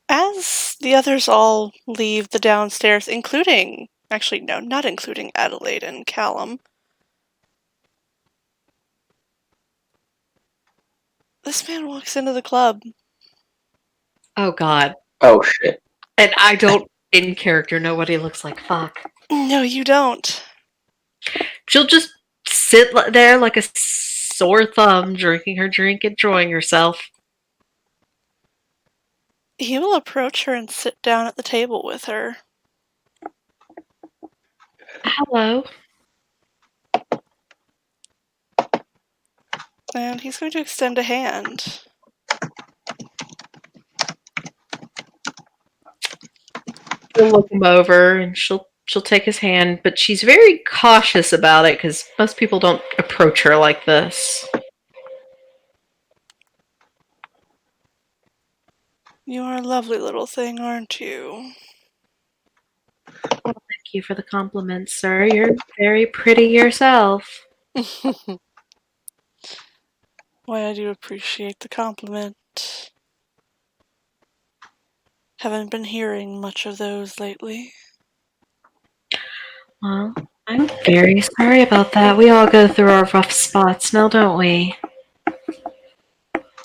As the others all leave the downstairs, including, actually, no, not including Adelaide and Callum, this man walks into the club. Oh god. Oh shit. And I don't, in character, know what he looks like. Fuck. No, you don't. She'll just sit there like a sore thumb, drinking her drink, enjoying herself. He will approach her and sit down at the table with her. Hello. And he's going to extend a hand. She'll look him over and she'll take his hand, but she's very cautious about it because most people don't approach her like this. You are a lovely little thing, aren't you? Thank you for the compliment, sir. You're very pretty yourself. Why, I do appreciate the compliment. Haven't been hearing much of those lately. Well, I'm very sorry about that. We all go through our rough spots now, don't we?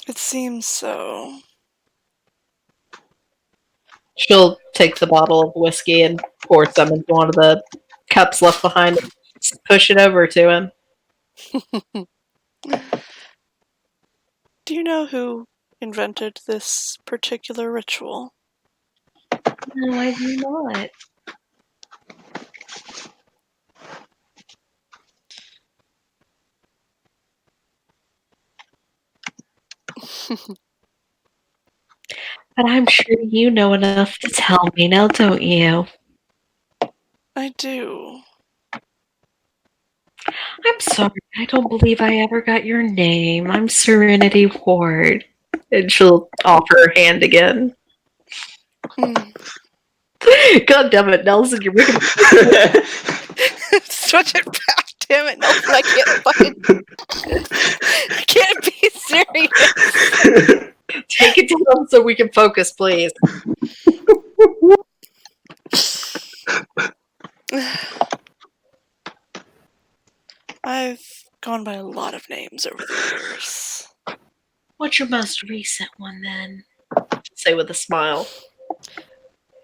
It seems so. She'll take the bottle of whiskey and pour some into one of the cups left behind and push it over to him. Do you know who invented this particular ritual? No, I do not. But I'm sure you know enough to tell me now, don't you? I do. I'm sorry, I don't believe I ever got your name. I'm Serenity Ward. And she'll offer her hand again. God damn it, Nelson, you're making Switch it back, damn it, Nelson, I can't be serious. take it down so we can focus, please. I've gone by a lot of names over the years. What's your most recent one, then? Say with a smile.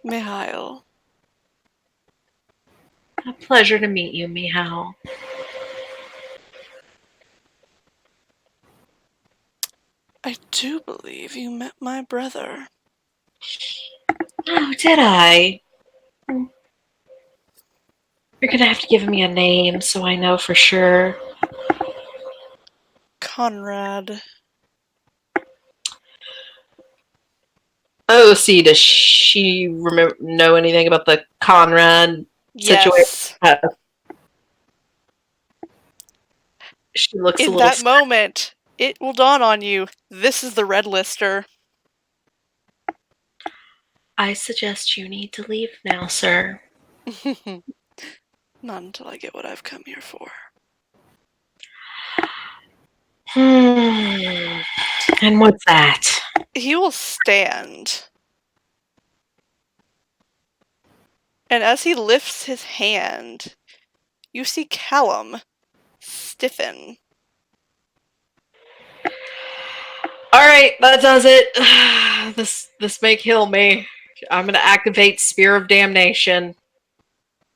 Mihail. A pleasure to meet you, Mihao. I do believe you met my brother. Oh, did I? You're gonna have to give me a name so I know for sure. Conrad. Oh, see, does she know anything about the Conrad situation? Yes. She looks a In little that moment, it will dawn on you, this is the Red Lister. I suggest you need to leave now, sir. Not until I get what I've come here for. And what's that? He will stand. And as he lifts his hand, you see Callum stiffen. Alright, that does it. This may kill me. I'm gonna activate Spear of Damnation.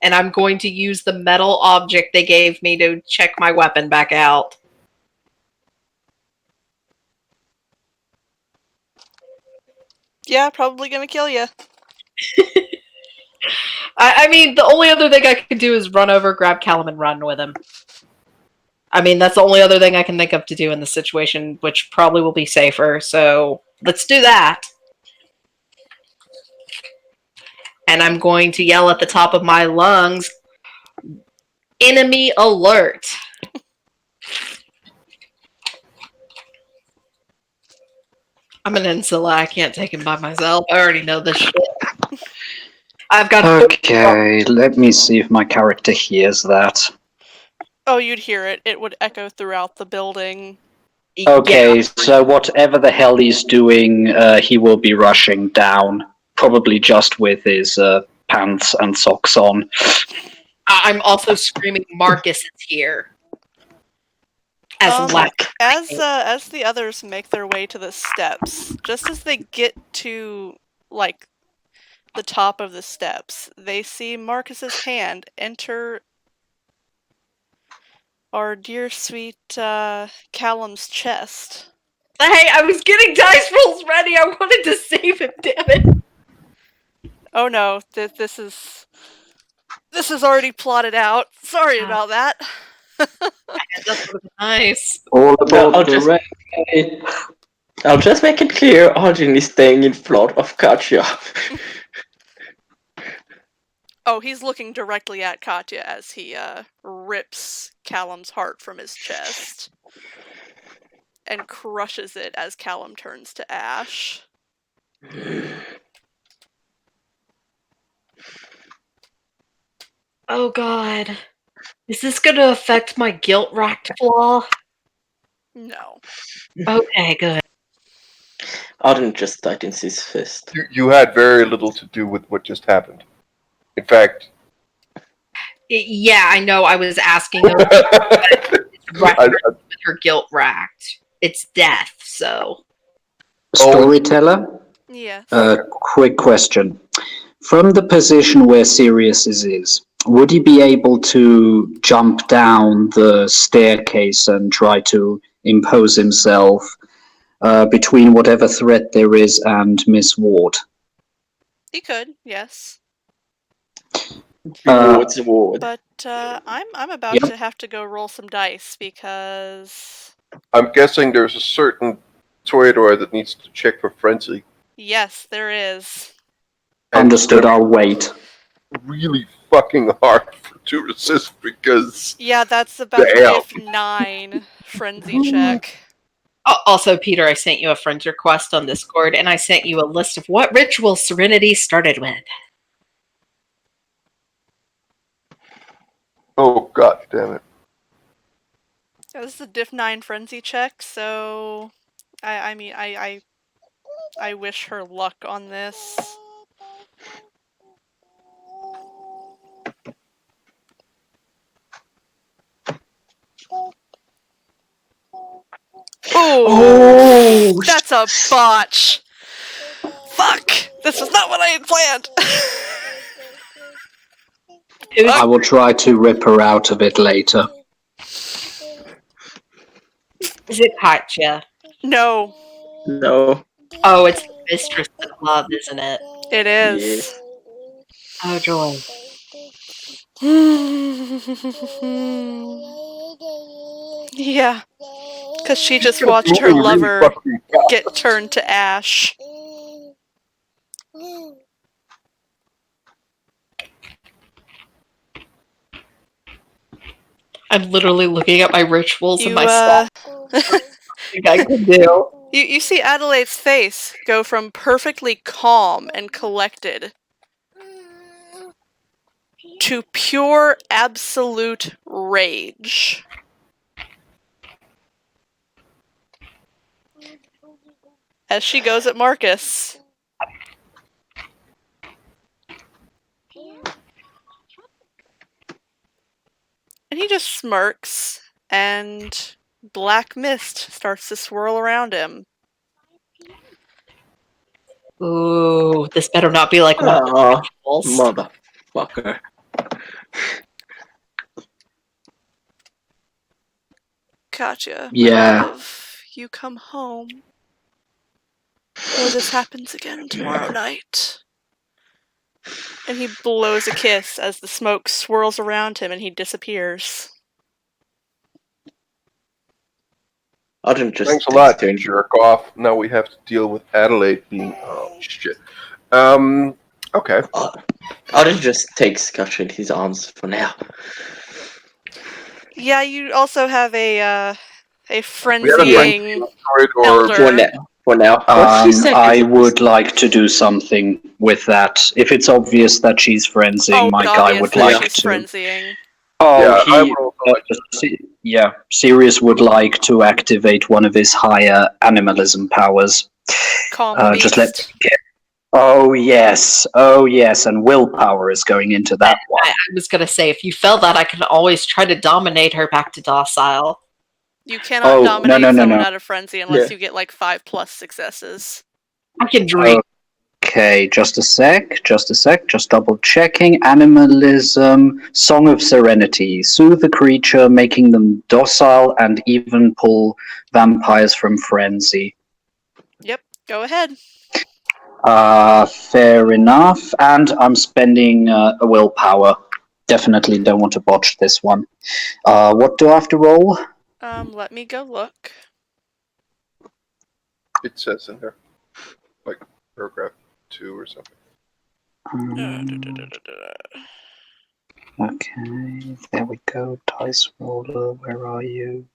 And I'm going to use the metal object they gave me to check my weapon back out. Yeah, probably gonna kill you. I mean, the only other thing I can do is run over, grab Callum, and run with him. I mean, that's the only other thing I can think of to do in this situation, which probably will be safer, so let's do that. And I'm going to yell at the top of my lungs, enemy alert! I'm an Insula, I can't take him by myself. I already know this shit. I've got Okay, let me see if my character hears that. Oh, you'd hear it. It would echo throughout the building. Okay, Yeah. so whatever the hell he's doing, he will be rushing down. Probably just with his pants and socks on. I'm also screaming, Marcus is here. As loud. As the others make their way to the steps, just as they get to, like, the top of the steps, they see Marcus's hand enter our dear sweet Callum's chest. Hey, I was getting dice rolls ready. I wanted to save him, damn it. Oh no, this is already plotted out. Sorry about that. That would be nice. All Well, aboard the I'll just make it clear, Arjun is staying in front of Katya. Oh, he's looking directly at Katya as he rips Callum's heart from his chest and crushes it as Callum turns to ash. Oh god. Is this going to affect my guilt-racked flaw? No. Okay, good. Arjun just tightens his fist. You had very little to do with what just happened. In fact, Yeah, I know. I was asking her, her guilt-racked. It's death, so... Storyteller? Yes. Quick question. From the position where Sirius is, would he be able to jump down the staircase and try to impose himself between whatever threat there is and Miss Ward? He could, yes. Ward's ward. But I'm about to have to go roll some dice because I'm guessing there's a certain Toreador that needs to check for frenzy. yes, there is. And Understood, I'll wait. really fucking hard to resist because Yeah, that's about a Damn. diff 9 frenzy check. Also, Peter, I sent you a friend's request on Discord, and I sent you a list of what ritual Serenity started with. oh god damn it. Yeah, this is a diff 9 frenzy check, so I mean I wish her luck on this. Oh, that's a botch. Fuck! This was not what I had planned. I will try to rip her out of it later. Is it Katya? No, No. Oh, it's the Mistress of Love, isn't it? it is. Oh, joy. Yeah, because she just watched her Really lover fucking bad. get turned to ash. I'm literally looking at my rituals and You my stuff. I can do. you see Adelaide's face go from perfectly calm and collected to pure absolute rage. As she goes at Marcus. he just smirks, and black mist starts to swirl around him. Ooh, this better not be like one of the Oh, rituals. motherfucker. Katya, my Yeah. love, you come home, or this happens again tomorrow night. And he blows a kiss as the smoke swirls around him and he disappears. Auden just Thanks a takes lot, turn. jerk off. Now we have to deal with Adelaide being. Oh, shit. Okay. Auden just takes Katya in his arms for now. Yeah, you also have a We have a frenzying corridor. elder. For now. For a few seconds. I would like to do something with that. If it's obvious that she's frenzying, Oh, my it's guy obvious would that like she's to. frenzying. Oh, Yeah, I he. would also like to. Sirius would like to activate one of his higher animalism powers. Calm the beast. Just let me get. Oh yes, and willpower is going into that one. I was gonna say, if you fail that, I can always try to dominate her back to docile. You cannot Oh, dominate no. someone out of frenzy unless Yeah. you get like 5+ successes. I can dream. Okay, just a sec, just double checking. Animalism, Song of Serenity. Soothe the creature, making them docile and even pull vampires from frenzy. Yep, go ahead. Fair enough. And I'm spending a willpower. Definitely don't want to botch this one. What do I have to roll? Let me go look. It says in there. Like, paragraph 2 or something. Okay, there we go. Dice roller, where are you?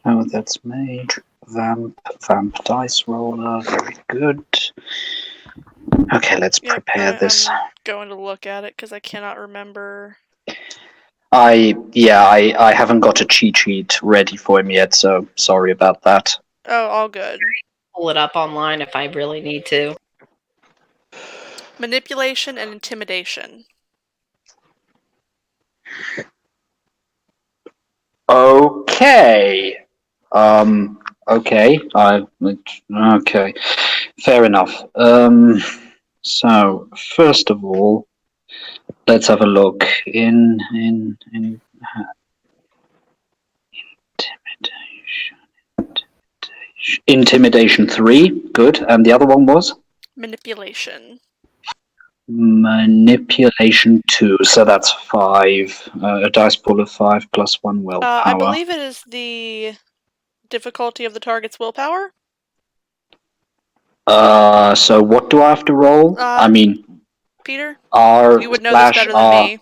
Oh, that's mage. Vamp dice roller. Very good. Okay, let's prepare this. I'm going to look at it because I cannot remember. I haven't got a cheat sheet ready for him yet, so sorry about that. Oh, all good. Pull it up online if I really need to. Manipulation and intimidation. Okay. Okay. Fair enough. So first of all, let's have a look in intimidation 3. Good. And the other one was Manipulation. manipulation 2. So that's 5. A dice pool of 5 plus 1 willpower. I believe it is the difficulty of the target's willpower. So what do I have to roll? I mean, Peter, R you would know this better than me.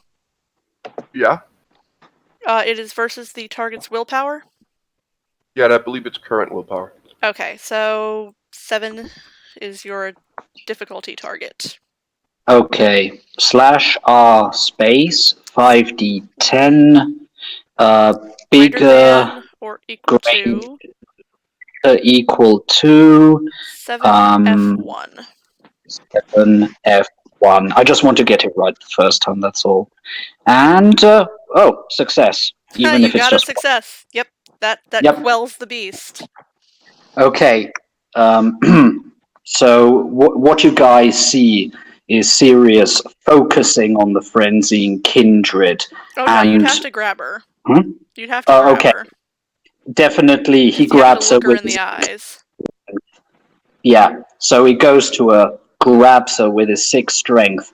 Yeah? It is versus the target's willpower. Yeah, and I believe it's current willpower. Okay, so 7 is your difficulty target. Okay, /R space 5d10 Greater bigger than or equal to equal to 7F1. 7F1. I just want to get it right the first time, that's all. And success. Even You if it's got just a success. Yep, that Yep. quells the beast. Okay. So what you guys see is Sirius focusing on the frenzying kindred. Oh no, you'd and- have to grab her. Hmm? You'd have to grab Okay. her. Definitely, he You have grabs to look her her with in the eyes. Yeah, so he goes to her, grabs her with his 6 strength,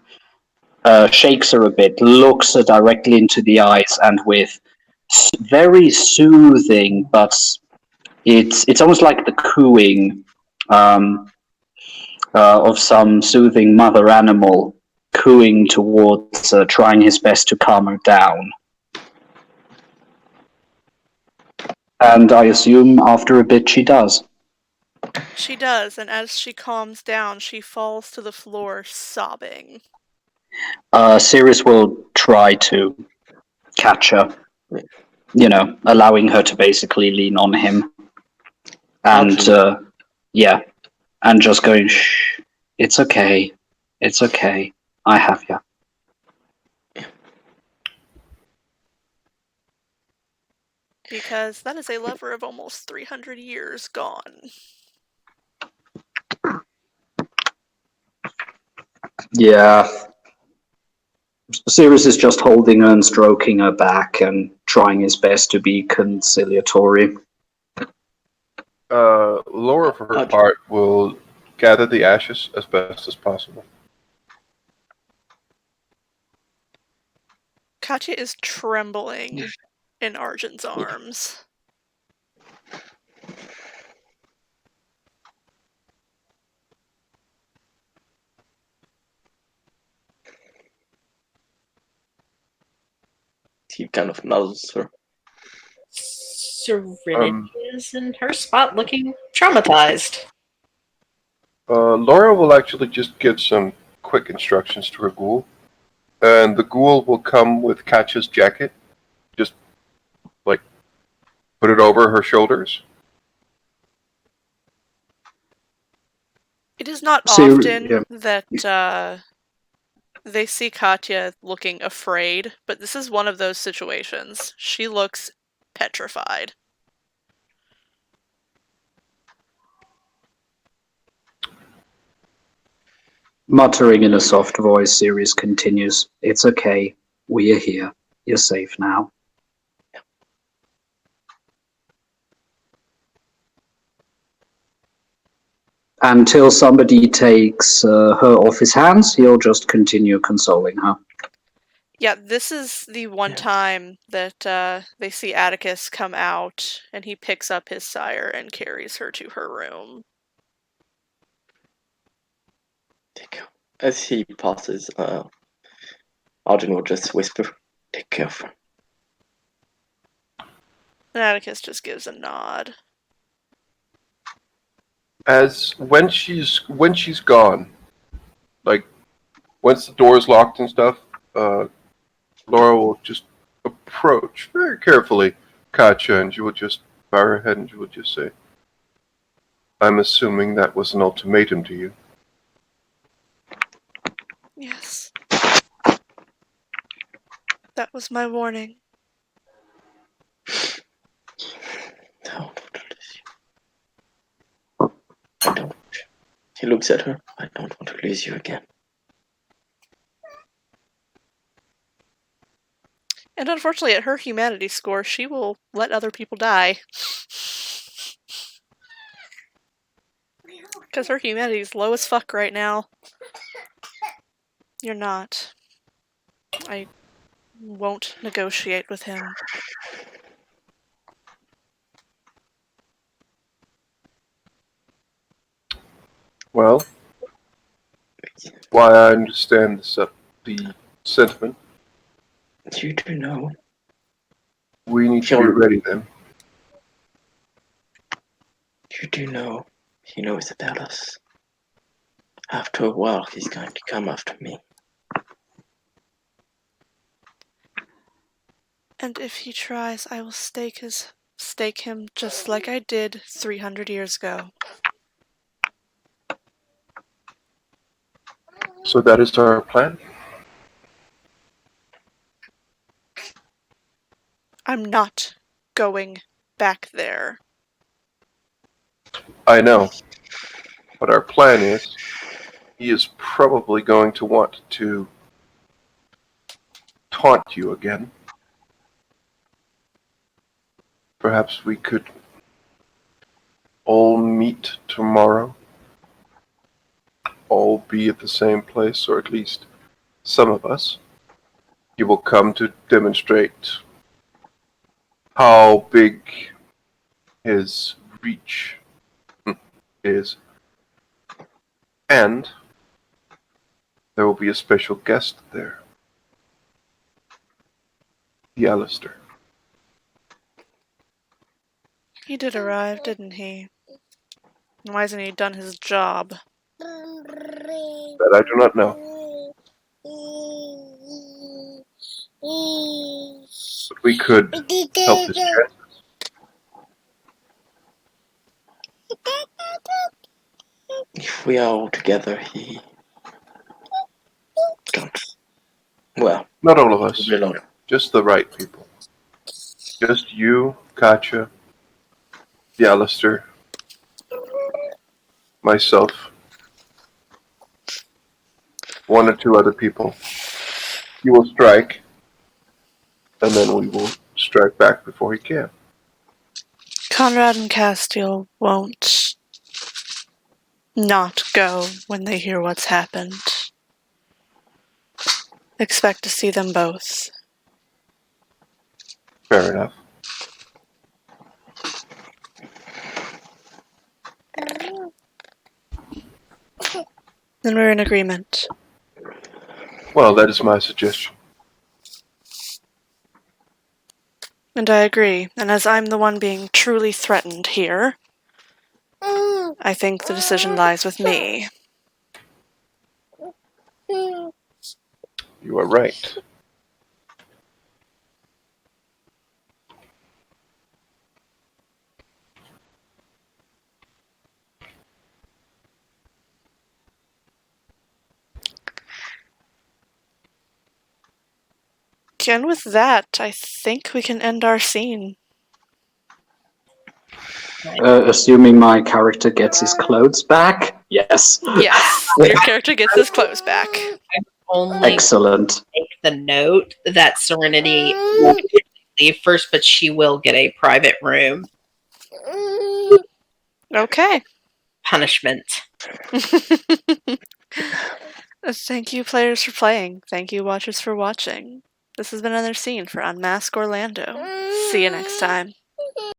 shakes her a bit, looks her directly into the eyes, and with very soothing, but it's almost like the cooing of some soothing mother animal cooing towards her, trying his best to calm her down. And I assume after a bit she does. She does, and as she calms down, she falls to the floor sobbing. Sirius will try to catch her, allowing her to basically lean on him. And, and just going, shh, it's okay, I have you. Because that is a lover of almost 300 years gone. Yeah. Sirius is just holding her and stroking her back and trying his best to be conciliatory. Laura, for her part, will gather the ashes as best as possible. Katya is trembling in Arjun's arms. He kind of nods her. Serenity is in her spot looking traumatized. Laura will actually just give some quick instructions to her ghoul. And the ghoul will come with Katya's jacket. Just, like, put it over her shoulders. It is not often that they see Katya looking afraid, but this is one of those situations. She looks petrified. Muttering in a soft voice, Sirius continues, "It's okay. We are here. You're safe now." Until somebody takes her off his hands, he'll just continue consoling her. Yeah, this is the one time that they see Atticus come out, and he picks up his sire and carries her to her room. As he passes, Arjun will just whisper, "Take care of her." And Atticus just gives a nod. When she's gone, like once the door is locked and stuff, Laura will just approach very carefully Katya, and she will just bow her head and she will just say, "I'm assuming that was an ultimatum to you." Yes. That was my warning. He looks at her. "I don't want to lose you again." And unfortunately, at her humanity score, she will let other people die. Because her humanity is low as fuck right now. You're not. I won't negotiate with him. Well, why I understand the sentiment. You do know. We need to be ready then. You do know. He knows about us. After a while, he's going to come after me. And if he tries, I will stake him just like I did 300 years ago. So that is our plan? I'm not going back there. I know. But our plan is, he is probably going to want to taunt you again. Perhaps we could all meet tomorrow. All be at the same place, or at least some of us. He will come to demonstrate how big his reach is. And there will be a special guest there. The Alistair. He did arrive, didn't he? Why hasn't he done his job? That I do not know. But we could help his chances. If we are all together, he don't. Well, Not all of us. alone. Just the right people. Just you Katja, Yalister, myself, one or two other people. He will strike, and then we will strike back before he can. Conrad and Castiel won't not go when they hear what's happened. Expect to see them both. Fair enough. Then we're in agreement. Well, that is my suggestion. And I agree. And as I'm the one being truly threatened here, I think the decision lies with me. You are right. And with that, I think we can end our scene. Assuming my character gets his clothes back. Yes. Yes, your character gets his clothes back. Only Excellent. make the note that Serenity will leave first, but she will get a private room. Okay. Punishment. Thank you, players, for playing. Thank you, watchers, for watching. This has been another scene for Unmask Orlando. See you next time.